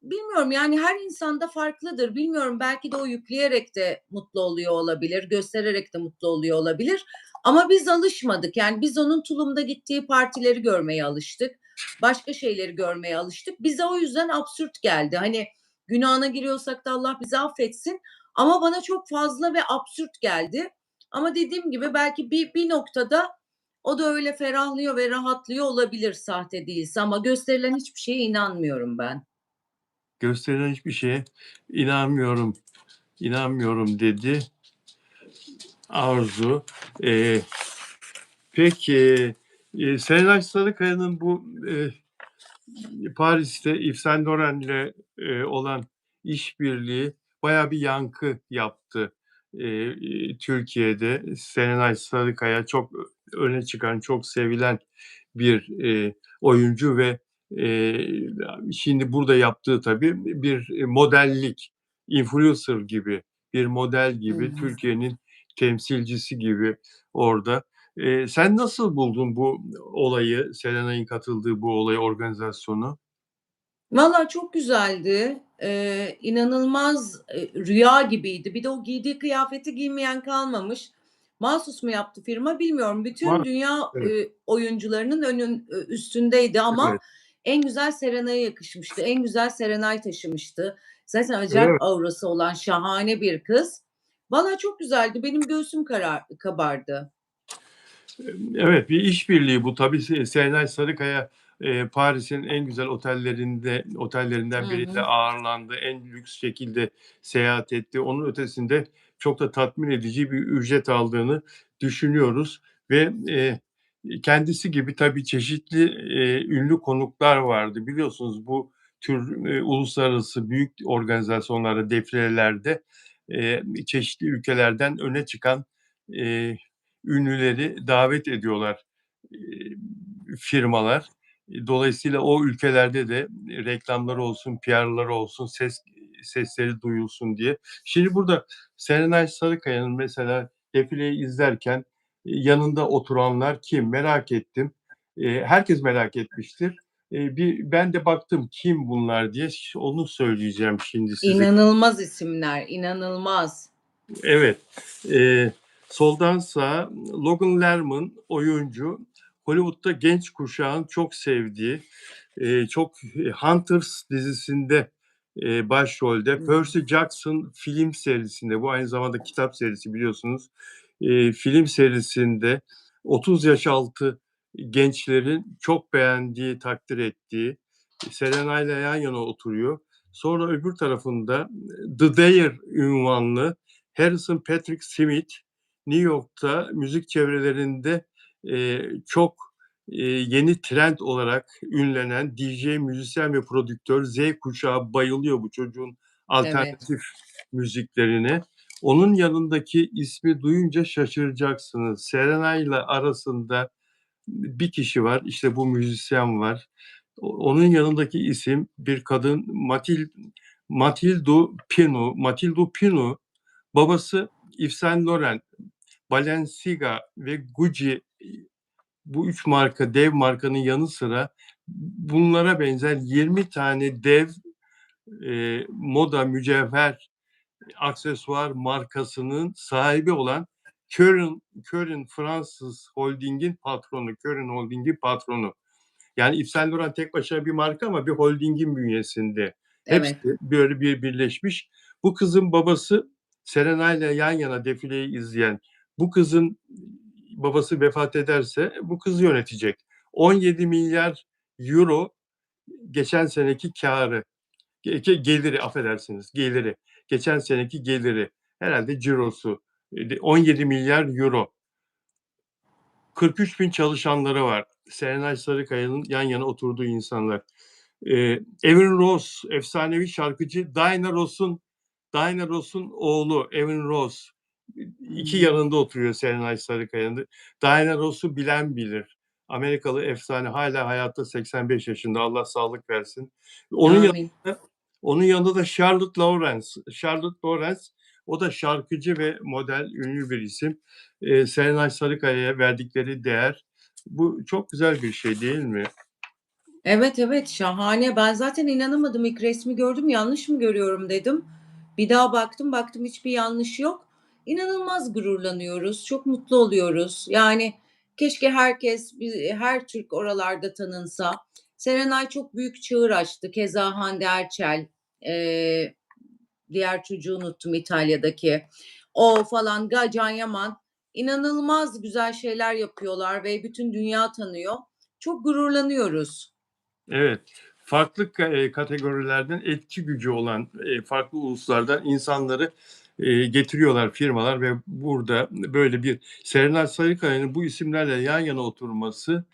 Bilmiyorum, yani, her insanda farklıdır. Bilmiyorum, belki de o yükleyerek de mutlu oluyor olabilir, göstererek de mutlu oluyor olabilir ama biz alışmadık. Yani, biz onun tulumda gittiği partileri görmeye alıştık. Başka şeyleri görmeye alıştık. Bize o yüzden absürt geldi. Hani, günahına giriyorsak da Allah bizi affetsin ama bana çok fazla ve absürt geldi. Ama dediğim gibi belki bir noktada o da öyle ferahlıyor ve rahatlıyor olabilir sahte değilse ama gösterilen hiçbir şeye inanmıyorum ben. "Gösterilen hiçbir şeye inanmıyorum, inanmıyorum." dedi Arzu. Peki, Serenay Sarıkaya'nın bu, Paris'te Yves Saint Laurent'le, olan işbirliği bayağı bir yankı yaptı, Türkiye'de. Serenay Sarıkaya çok öne çıkan, çok sevilen bir, oyuncu ve, şimdi burada yaptığı tabii bir modellik, influencer gibi, bir model Hı gibi, hı. Türkiye'nin temsilcisi gibi orada. Sen nasıl buldun bu olayı, Serenay'ın katıldığı bu olayı, organizasyonu? Valla çok güzeldi. İnanılmaz, rüya gibiydi. Bir de o giydiği kıyafeti giymeyen kalmamış. Mahsus mu yaptı firma bilmiyorum. Bütün Var. dünya, Evet, oyuncularının üstündeydi ama evet. en güzel Serenay'a yakışmıştı. En güzel Serenay taşımıştı. Zaten Öyle mi? acayip aurası olan şahane bir kız. Valla çok güzeldi. Benim göğsüm kabardı. Evet, bir işbirliği bu. Tabii Serenay Sarıkaya, Paris'in en güzel Hı otellerinden birinde hı. ağırlandı. En lüks şekilde seyahat etti. Onun ötesinde çok da tatmin edici bir ücret aldığını düşünüyoruz ve, kendisi gibi tabii çeşitli, ünlü konuklar vardı. Biliyorsunuz bu tür, uluslararası büyük organizasyonlarda, defilelerde, çeşitli ülkelerden öne çıkan, eee ünlüleri davet ediyorlar, eee, firmalar. Dolayısıyla o ülkelerde de reklamları olsun, PR'ları olsun, sesleri duyulsun diye. Şimdi burada Serenay Sarıkaya'nın mesela defileyi izlerken, yanında oturanlar kim merak ettim. Herkes merak etmiştir. Ben de baktım kim bunlar diye, onu söyleyeceğim şimdi size. İnanılmaz isimler, inanılmaz. Evet. Eee, Soldan sağa Logan Lerman oyuncu. Hollywood'da genç kuşağın çok sevdiği, Hunters dizisinde, başrolde. Hı hı. Percy Jackson film serisinde, bu aynı zamanda kitap serisi biliyorsunuz. Film serisinde 30 yaş altı gençlerin çok beğendiği, takdir ettiği Serenay'la yan yana oturuyor. Sonra öbür tarafında The Dare ünvanlı Harrison Patrick Smith, New York'ta müzik çevrelerinde, çok, yeni trend olarak ünlenen DJ, müzisyen ve prodüktör. Z kuşağı bayılıyor bu çocuğun Evet. alternatif müziklerine. Onun yanındaki ismi duyunca şaşıracaksınız. Serenay'la arasında bir kişi var, işte bu müzisyen var. Onun yanındaki isim bir kadın Mathilde Pinot. Babası Yves Saint Laurent, Balenciaga ve Gucci, bu 3 marka, dev markanın yanı sıra bunlara benzer 20 tane dev, moda, mücevher, aksesuar markasının sahibi olan Kering Fransız Holding'in patronu, Kering Holding'in patronu. Yani Yves Saint Laurent tek başına bir marka ama bir holdingin bünyesinde. Hepsi Evet. böyle birleşmiş. Bu kızın babası Serenay'la yan yana defileyi izleyen, bu kızın babası vefat ederse bu kız yönetecek. 17 milyar euro geçen seneki kârı, geliri, affedersiniz, geliri. Geçen seneki geliri, herhalde cirosu. 17 milyar euro. 43 bin çalışanları var. Serenay Sarıkaya'nın yan yana oturduğu insanlar. Evan Ross, efsanevi şarkıcı Diana Ross'un oğlu Evan Ross. Hı İki hı. yanında oturuyor Serenay Sarıkaya'nın. Diana Ross'u bilen bilir. Amerikalı efsane, hala hayatta, 85 yaşında. Allah sağlık versin. Onun Amin. yanında onun yanında da Charlotte Lawrence. Charlotte Lawrence, o da şarkıcı ve model, ünlü bir isim. Serenay Sarıkaya'ya verdikleri değer, bu çok güzel bir şey değil mi? Evet, evet, şahane. Ben zaten inanamadım. İlk resmi gördüm, yanlış mı görüyorum dedim. Bir daha baktım, baktım hiçbir yanlış yok. İnanılmaz gururlanıyoruz, çok mutlu oluyoruz. Yani keşke her Türk oralarda tanınsa. Serenay çok büyük çığır açtı. Keza Hande Erçel, eee, diğer çocuğu unuttum İtalya'daki. O falan, Can Yaman. İnanılmaz güzel şeyler yapıyorlar ve bütün dünya tanıyor. Çok gururlanıyoruz. Evet, farklı kategorilerden etki gücü olan, farklı uluslardan insanları, getiriyorlar firmalar ve burada böyle bir Serenay Sarıkaya'nın bu isimlerle yan yana oturması,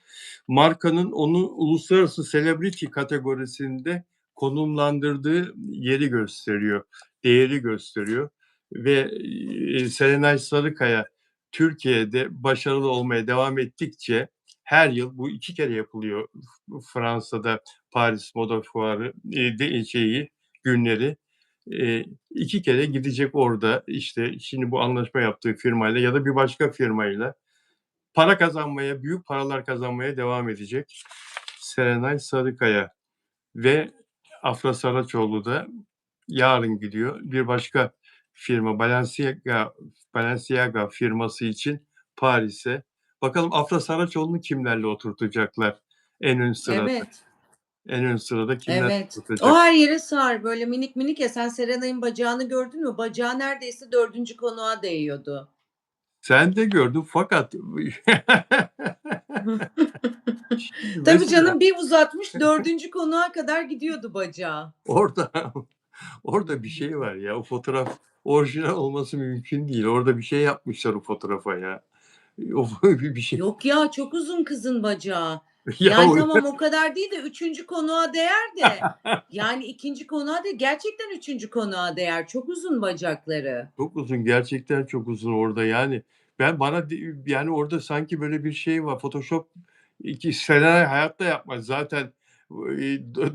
markanın onu uluslararası celebrity kategorisinde konumlandırdığı yeri gösteriyor, değeri gösteriyor ve, Serenay Sarıkaya Türkiye'de başarılı olmaya devam ettikçe, her yıl, bu 2 kere yapılıyor Fransa'da Paris Moda Fuarı, günleri. 2 kere gidecek orada, işte, şimdi bu anlaşma yaptığı firmayla ya da bir başka firmayla para kazanmaya, büyük paralar kazanmaya devam edecek Serenay Sarıkaya ve Afra Saraçoğlu da yarın gidiyor. Bir başka firma, Balenciaga firması için Paris'e. Bakalım Afra Saraçoğlu'nu kimlerle oturtacaklar en ön sırada? Evet. En ön sırada kimler Evet. O oturacak? her yere sığar. Böyle minik minik ya, sen Serenay'ın bacağını gördün mü? Bacağı neredeyse dördüncü konuğa değiyordu. Sen de gördün fakat şimdi Tabii mesela canım, bir uzatmış dördüncü konuğa kadar gidiyordu bacağı. orada orada bir şey var ya, o fotoğraf orijinal olması mümkün değil. Orada bir şey yapmışlar o fotoğrafa ya. O bir şey. Yok ya, çok uzun kızın bacağı. Ya Yani o tamam, o kadar değil de üçüncü konuğa değer de, yani ikinci konuğa değil, gerçekten üçüncü konuğa değer. Çok uzun bacakları. çok uzun, gerçekten çok uzun orada yani. Ben bana yani orada sanki böyle bir şey var. Photoshop Serenay hayatta yapmaz. Zaten,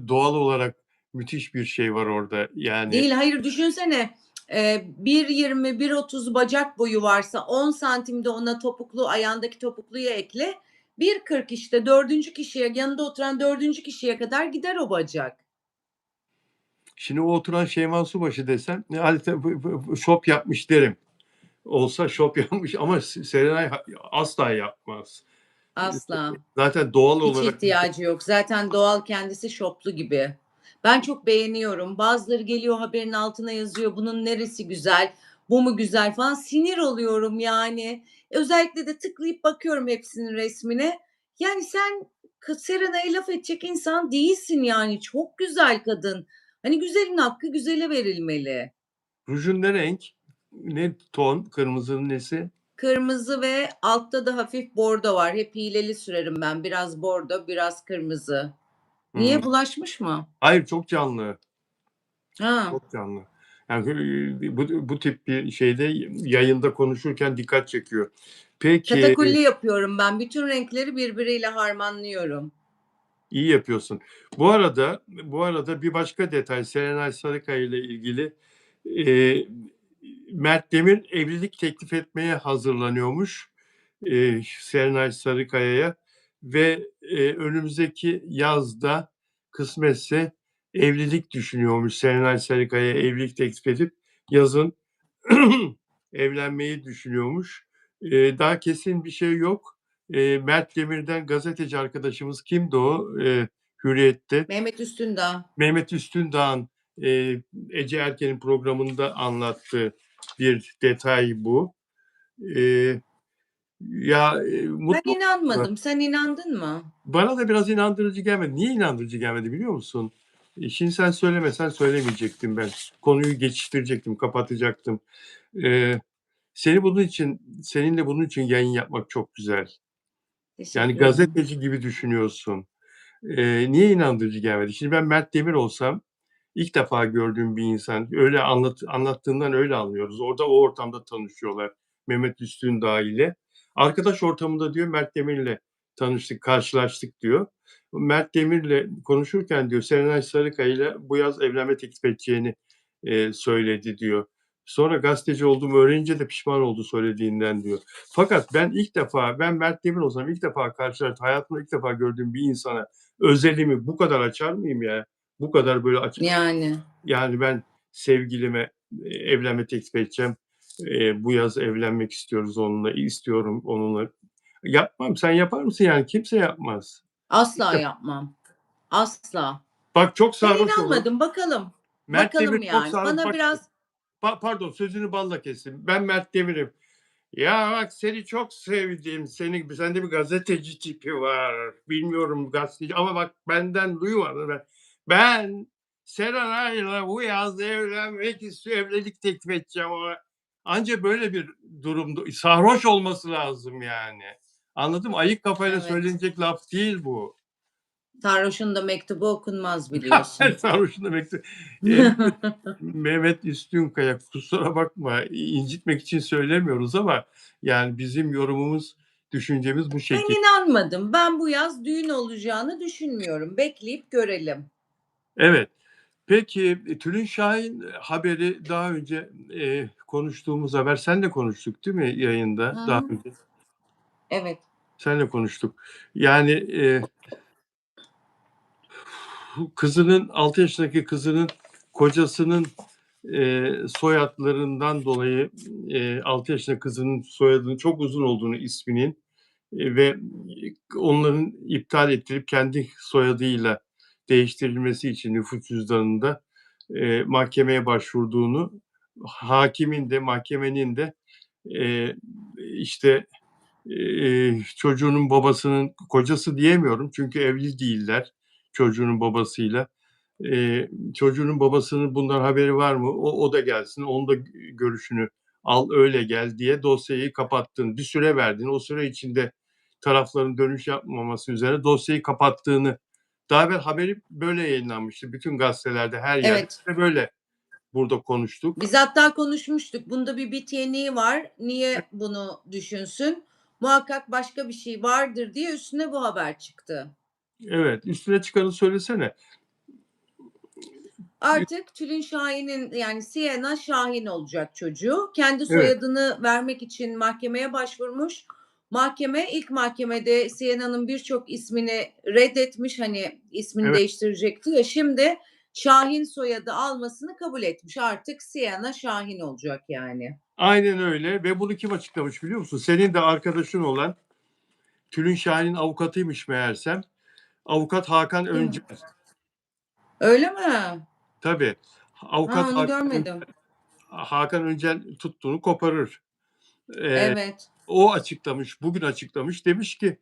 doğal olarak müthiş bir şey var orada. Yani Değil, hayır, düşünsene, 1.20, 1.30 bacak boyu varsa 10 santim de ona topuklu, ayağındaki topukluyu ekle. 1.40 işte dördüncü kişiye, yanında oturan dördüncü kişiye kadar gider o bacak. şimdi o oturan Şeyma Subaşı desem, hadi şop yapmış derim. Olsa şop yapmış ama Serenay asla yapmaz. Asla. Zaten doğal Hiç olarak ihtiyacı yok. Zaten doğal, kendisi şoplu gibi. Ben çok beğeniyorum. Bazıları geliyor haberin altına yazıyor, "Bunun neresi güzel, bu mu güzel?" falan. Sinir oluyorum yani. Özellikle de tıklayıp bakıyorum hepsinin resmine. Yani sen Serenay'a laf edecek insan değilsin yani. Çok güzel kadın. Hani güzelin hakkı güzele verilmeli. rujun ne renk? Ne ton? Kırmızının nesi? Kırmızı ve altta da hafif bordo var. Hep hileli sürerim ben. Biraz bordo, biraz kırmızı. Hımm. Niye, bulaşmış mı? Hayır, çok canlı, Ha. çok canlı. Yani, bu tip bir şeyde yayında konuşurken dikkat çekiyor. Peki, Katakulli yapıyorum ben. Bütün renkleri birbiriyle harmanlıyorum. iyi yapıyorsun. Bu arada bir başka detay Serenay Sarıkaya ile ilgili, eee, Mert Demir evlilik teklif etmeye hazırlanıyormuş, Serenay Sarıkaya'ya ve, önümüzdeki yazda kısmetse evlilik düşünüyormuş. Serenay Sarıkaya'ya evlilik teklif edip yazın evlenmeyi düşünüyormuş. Daha kesin bir şey yok. Mert Demir'den gazeteci arkadaşımız kimdi o, Hürriyet'te? Mehmet Üstündağ. Mehmet Üstündağ'ın, Ece Erken'in programında anlattığı bir detay bu. Eee, ya, Ben mutlu olsunlar. inanmadım. Sen inandın mı? Bana da biraz inandırıcı gelmedi. Niye inandırıcı gelmedi biliyor musun? Şimdi sen söylemesen söylemeyecektim ben. Konuyu geçiştirecektim, kapatacaktım. Eee, seninle bunun için yayın yapmak çok güzel. Yani Teşekkür ederim. gazeteci gibi düşünüyorsun. Niye inandırıcı gelmedi? Şimdi ben Mert Demir olsam ilk defa gördüğüm bir insan. Öyle anlattığından öyle anlıyoruz. Orada o ortamda tanışıyorlar Mehmet Üstündağ ile. Arkadaş ortamında diyor Mert Demir'le tanıştık, karşılaştık diyor. Mert Demir'le konuşurken diyor Serenay Sarıkaya ile bu yaz evlenme teklif edeceğini, söyledi diyor. Sonra gazeteci olduğumu öğrenince de pişman oldu söylediğinden diyor. Fakat ben Mert Demir olsam ilk defa hayatımda ilk defa gördüğüm bir insana özelimi bu kadar açar mıyım ya? Bu kadar böyle açık. Yani. Yani ben sevgilime, evlenme teklif edeceğim. Bu yaz evlenmek istiyoruz onunla, istiyorum onunla. Yapmam. Sen yapar mısın yani? Kimse yapmaz. İlk Asla def yapmam. Asla. Bak çok Ben sarhoş olur. inanmadım. Bakalım. Mert Demir Bakalım çok yani. sarhoş. Bana Bak biraz pardon sözünü balla kestim. Ben Mert Demir'im. Ya bak seni çok sevdim. Sende bir gazeteci tipi var. Bilmiyorum gazeteci ama bak benden duymadın ben. Ben Serenay'la bu yaz evlenmek istiyorum. Evlilik teklif edeceğim ona. Anca böyle bir durumda sarhoş olması lazım yani. Anladın mı? Ayık kafayla evet. söylenecek laf değil bu. Sarhoşun da mektubu okunmaz biliyorsun. Sarhoşun demek. Mehmet Üstünkaya, kusura bakma, incitmek için söylemiyoruz ama yani bizim yorumumuz, düşüncemiz bu Ben şekilde. inanmadım. Ben bu yaz düğün olacağını düşünmüyorum. Bekleyip görelim. Evet. Peki, Tülin Şahin haberi daha önce, konuştuğumuz haber. Seninle konuştuk değil mi Hı yayında daha hı. önce? Evet. Seninle konuştuk. Yani, kızının 6 yaşındaki kızının kocasının, soyadlarından dolayı, 6 yaşındaki kızının soyadının çok uzun olduğunu isminin, ve onların iptal ettirip kendi soyadıyla değiştirilmesi için nüfus cüzdanında, mahkemeye başvurduğunu, hakimin de mahkemenin de, eee, işte, çocuğunun babasının kocası diyemiyorum çünkü evli değiller çocuğunun babasıyla. Çocuğunun babasının bundan haberi var mı? O da gelsin, onun da görüşünü al, öyle gel diye dosyayı kapattığını, bir süre verdiğini, o süre içinde tarafların dönüş yapmaması üzere dosyayı kapattığını, daha evvel haberi böyle yayınlanmıştı. Bütün gazetelerde, her yerde Evet. böyle burada konuştuk. Biz hatta konuşmuştuk. Bunda bir bit yeniği var. Niye bunu düşünsün? Muhakkak başka bir şey vardır diye üstüne bu haber çıktı. Evet, üstüne çıkanı söylesene. Artık Tülin Şahin'in yani Sienna Şahin olacak çocuğu. Kendi Evet, soyadını vermek için mahkemeye başvurmuş. Mahkeme ilk mahkemede Sienna'nın birçok ismini reddetmiş. Hani ismini evet. değiştirecekti ya. Şimdi Şahin soyadı almasını kabul etmiş. Artık Sienna Şahin olacak yani. Aynen öyle ve bunu kim açıklamış biliyor musun? Senin de arkadaşın olan Tülin Şahin'in avukatıymış meğersem. Avukat Hakan Kim? Öncel. Öyle mi? Tabii. Ha, Avukat onu görmedim. Hakan Öncel tuttuğunu koparır. Eee, Evet. O açıklamış, bugün açıklamış. Demiş ki,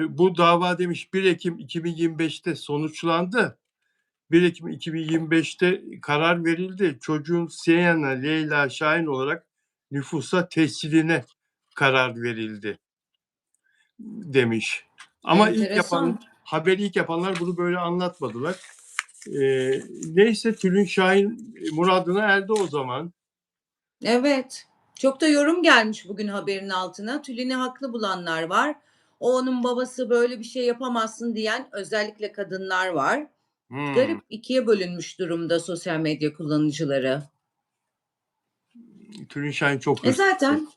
bu dava demiş 1 Ekim 2025'te sonuçlandı. 1 Ekim 2025'te karar verildi. Çocuğun Sienna Leyla Şahin olarak nüfusa tesciline karar verildi demiş. Ama Enteresan. haberi ilk yapanlar bunu böyle anlatmadılar. Neyse Tülin Şahin muradına erdi o zaman. Evet. Çok da yorum gelmiş bugün haberin altına. Tülin'i haklı bulanlar var. O onun babası böyle bir şey yapamazsın diyen özellikle kadınlar var. Hmm. Garip ikiye bölünmüş durumda sosyal medya kullanıcıları. Tülin Şahin çok E hırslı. zaten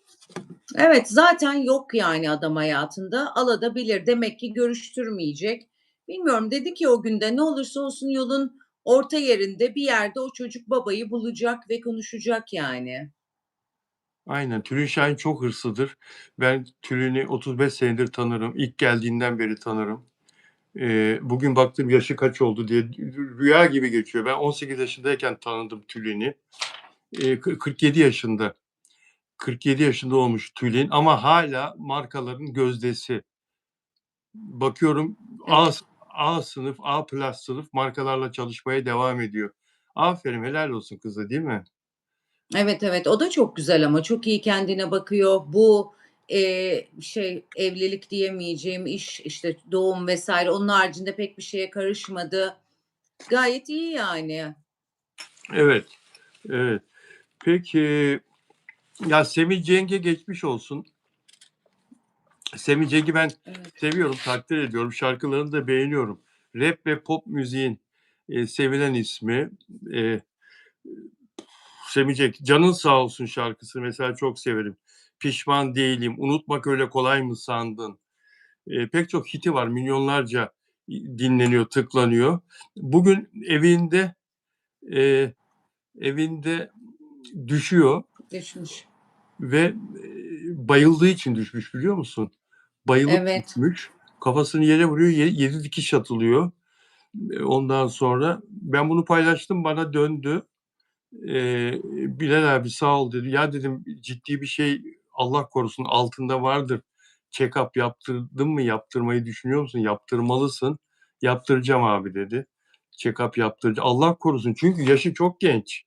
evet zaten yok yani adam hayatında. Alabilir. Demek ki görüştürmeyecek. Bilmiyorum dedi ki o günde ne olursa olsun yolun orta yerinde bir yerde o çocuk babayı bulacak ve konuşacak yani. Aynen. Tülin Şahin çok hırslıdır. Ben Tülin'i 35 senedir tanırım. İlk geldiğinden beri tanırım. Bugün baktım yaşı kaç oldu diye rüya gibi geçiyor. Ben 18 yaşındayken tanıdım Tülin'i. 47 yaşında. 47 yaşında olmuş Tülin ama hala markaların gözdesi. Bakıyorum A, Evet. A sınıf, A plus sınıf markalarla çalışmaya devam ediyor. Aferin, helal olsun kıza, değil mi? Evet, evet. O da çok güzel ama çok iyi kendine bakıyor. Bu, evlilik diyemeyeceğim iş, işte, doğum vs. onun haricinde pek bir şeye karışmadı. Gayet iyi yani. Evet, evet. Peki, ya Semih Cenk'e geçmiş olsun. Semih Cenk'i ben Evet. seviyorum, takdir ediyorum. Şarkılarını da beğeniyorum. Rap ve pop müziğin sevilen ismi. Eee Semih Cenk, Canın Sağ Olsun şarkısı mesela çok severim. Pişman Değilim, Unutmak Öyle Kolay Mı Sandın? Pek çok hiti var, milyonlarca dinleniyor, tıklanıyor. Bugün eee, evinde düşüyor Düşmüş. ve bayıldığı için düşmüş biliyor musun? Bayılıp Evet. düşmüş. Kafasını yere vuruyor, 7 dikiş atılıyor. Ondan sonra ben bunu paylaştım, bana döndü. Bilal abi sağ ol dedi. Ya dedim ciddi bir şey Allah korusun altında vardır. Check-up yaptırdın mı? Yaptırmayı düşünüyor musun? Yaptırmalısın. Yaptıracağım abi dedi. Check-up yaptıracağım. Allah korusun çünkü yaşı çok genç.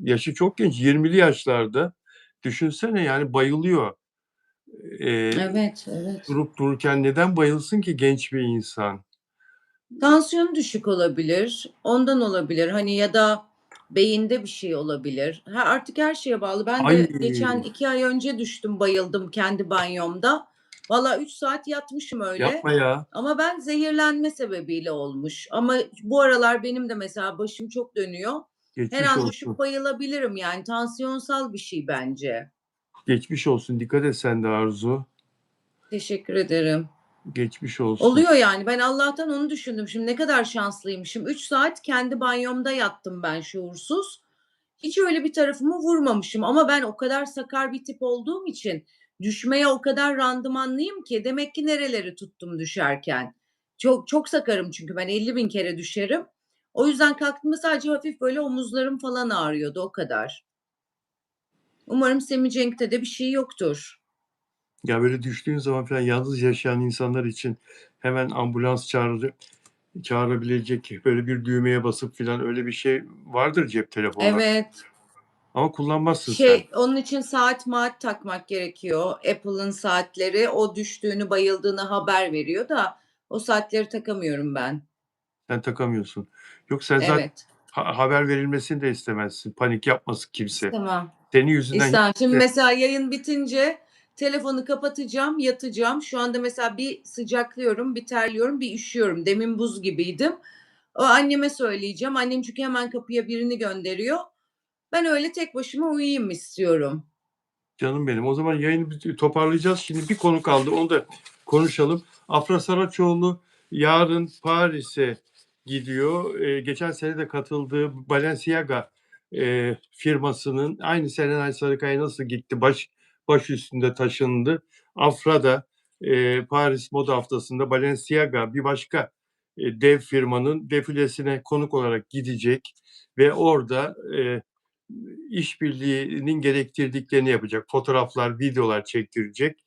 Yaşı çok genç. 20'li yaşlarda. Düşünsene yani bayılıyor. Eee, Evet, evet. Durup dururken neden bayılsın ki genç bir insan? Tansiyonu düşük olabilir, ondan olabilir. Hani ya da beyinde bir şey olabilir. Artık her şeye bağlı. Ben Ay de geçen 2 ay önce düştüm, bayıldım kendi banyomda. Valla 3 saat yatmışım öyle yapma ya. ama ben zehirlenme sebebiyle olmuş. Ama bu aralar benim de mesela başım çok dönüyor. Her Geçmiş an düşüp olsun. bayılabilirim yani tansiyonsal bir şey bence. Geçmiş olsun. Dikkat et sen de Arzu. Teşekkür ederim. Geçmiş olsun. Oluyor yani. Ben Allah'tan onu düşündüm. Şimdi ne kadar şanslıymışım. 3 saat kendi banyomda yattım ben şuursuz. Hiç öyle bir tarafımı vurmamışım ama ben o kadar sakar bir tip olduğum için düşmeye o kadar randımanlıyım ki demek ki nereleri tuttum düşerken. Çok çok sakarım çünkü ben 50.000 kere düşerim. O yüzden kalktığımda sadece hafif böyle omuzlarım falan ağrıyordu, o kadar. Umarım Sami Cenk'te de bir şey yoktur. Ya, böyle düştüğün zaman falan yalnız yaşayan insanlar için hemen ambulans çağırabilecek böyle bir düğmeye basıp filan öyle bir şey vardır cep telefonlar Evet. ama kullanmazsın sen. Onun için saat maat takmak gerekiyor. Apple'ın saatleri o düştüğünü, bayıldığını haber veriyor da o saatleri takamıyorum ben. Sen takamıyorsun. Yok sen zaten Evet, haber verilmesini de istemezsin. Panik yapmasın kimse. istemem. Senin yüzünden İstemem. Şimdi kimse mesela yayın bitince telefonu kapatacağım, yatacağım. Şu anda mesela bir sıcaklıyorum, bir terliyorum, bir üşüyorum. Demin buz gibiydim. O anneme söyleyeceğim. Annem çünkü hemen kapıya birini gönderiyor. Ben öyle tek başıma uyuyayım istiyorum. Canım benim. O zaman yayını toparlayacağız. Şimdi bir konu kaldı. Onu da konuşalım. Afra Saraçoğlu yarın Paris'e gidiyor. Geçen sene de katıldığı Balenciaga firmasının aynı Serenay Sarıkaya nasıl gitti baş üstünde taşındı. Afra da Paris Moda Haftası'nda Balenciaga bir başka dev firmanın defilesine konuk olarak gidecek ve orada işbirliğinin gerektirdiklerini yapacak. Fotoğraflar, videolar çektirecek.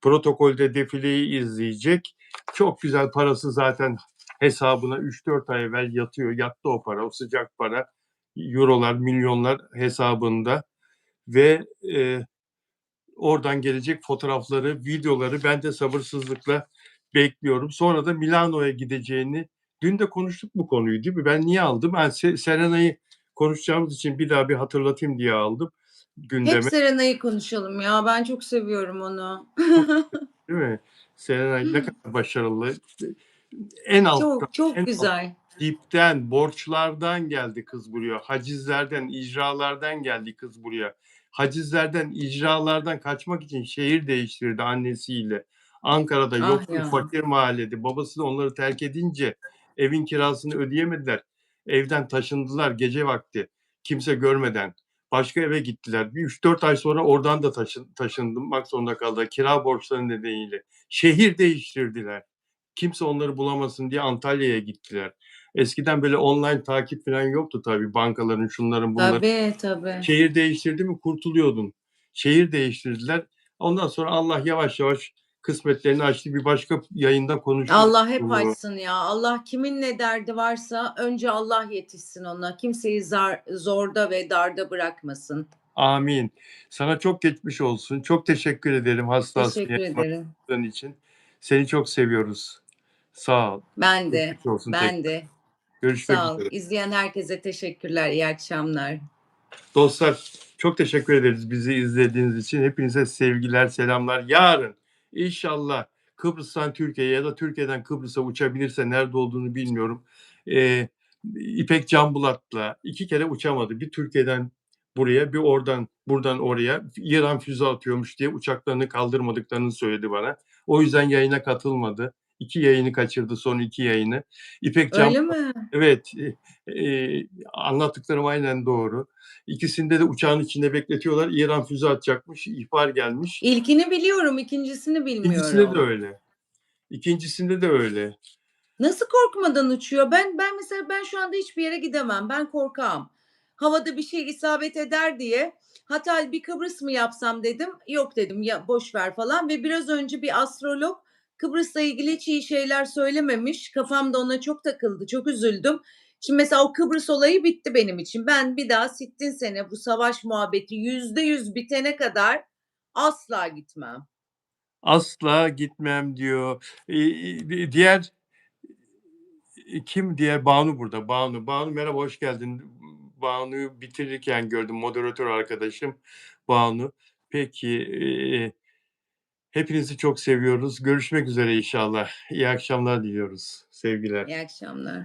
Protokolde defileyi izleyecek. Çok güzel parası zaten hesabına 3-4 ay evvel yatıyor. Yattı o para, o sıcak para. Eurolar, milyonlar hesabında ve oradan gelecek fotoğrafları, videoları ben de sabırsızlıkla bekliyorum. Sonra da Milano'ya gideceğini dün de konuştuk bu konuyu değil mi? Ben niye aldım? Ben Serena'yı konuşacağımız için bir daha bir hatırlatayım diye aldım Hep gündeme. Serenay'ı konuşalım ya. Ben çok seviyorum onu. Çok değil mi? Serena ne kadar başarılı. En alttan, Çok, çok en alt güzel. dipten, borçlardan geldi kız buraya. Hacizlerden, icralardan geldi kız buraya. Hacizlerden, icralardan kaçmak için şehir değiştirdi annesiyle. Ankara'da Ah yoksul, ya. fakir mahallede. Babası da onları terk edince evin kirasını ödeyemediler. Evden taşındılar gece vakti. Kimse görmeden. Başka eve gittiler. Bir 3-4 ay sonra oradan da taşınmak zorunda kaldılar. Kira borçları nedeniyle. Şehir değiştirdiler. Kimse onları bulamasın diye Antalya'ya gittiler. Eskiden böyle online takip falan yoktu tabii bankaların, şunların, bunların. Tabii, tabii. Şehir değiştirdi mi kurtuluyordun. Şehir değiştirdiler. Ondan sonra Allah yavaş yavaş kısmetlerini açtı. Bir başka yayında konuşuruz Allah hep bunu. açsın ya. Allah kimin ne derdi varsa önce Allah yetişsin ona. Kimseyi zorda ve darda bırakmasın. Amin. Sana çok geçmiş olsun. Çok teşekkür ederim hassas Teşekkür ederim. için. Seni çok seviyoruz. Sağ ol. Ben de, Geçmiş olsun ben tekrar. de. Görüşmek Sağ ol. üzere. İzleyen herkese teşekkürler. İyi akşamlar. Dostlar çok teşekkür ederiz bizi izlediğiniz için. Hepinize sevgiler, selamlar. Yarın inşallah Kıbrıs'tan Türkiye'ye ya da Türkiye'den Kıbrıs'a uçabilirse nerede olduğunu bilmiyorum. Eee, İpek Canbulat'la 2 kere uçamadı. Bir Türkiye'den buraya, bir buradan oraya. İran füze atıyormuş diye uçaklarını kaldırmadıklarını söyledi bana. O yüzden yayına katılmadı. 2 yayını kaçırdı, son 2 yayını. İpek Öyle Canbulat, mi? evet, anlattıklarım aynen doğru. İkisinde de uçağın içinde bekletiyorlar. İran füze atacakmış. İhbar gelmiş. İlkini biliyorum, ikincisini İkincisinde de bilmiyorum. öyle. İkincisinde de öyle. Nasıl korkmadan uçuyor? Ben mesela şu anda hiçbir yere gidemem. Ben korkağım. Havada bir şey isabet eder diye. Hatta bir Kıbrıs mı yapsam dedim. Yok dedim ya boş ver falan ve biraz önce bir astrolog Kıbrıs'la ilgili hiç iyi şeyler söylememiş. Kafam da ona çok takıldı. Çok üzüldüm. Şimdi mesela o Kıbrıs olayı bitti benim için. Ben bir daha sittin sene bu savaş muhabbeti %100 bitene kadar asla gitmem. Asla gitmem diyor. Diğer kim? Diğer Banu burada. Banu. Banu merhaba, hoş geldin. Banu'yu bitirirken gördüm. Moderatör arkadaşım Banu. Peki, hepinizi çok seviyoruz. Görüşmek üzere inşallah. İyi akşamlar diliyoruz. Sevgiler. İyi akşamlar.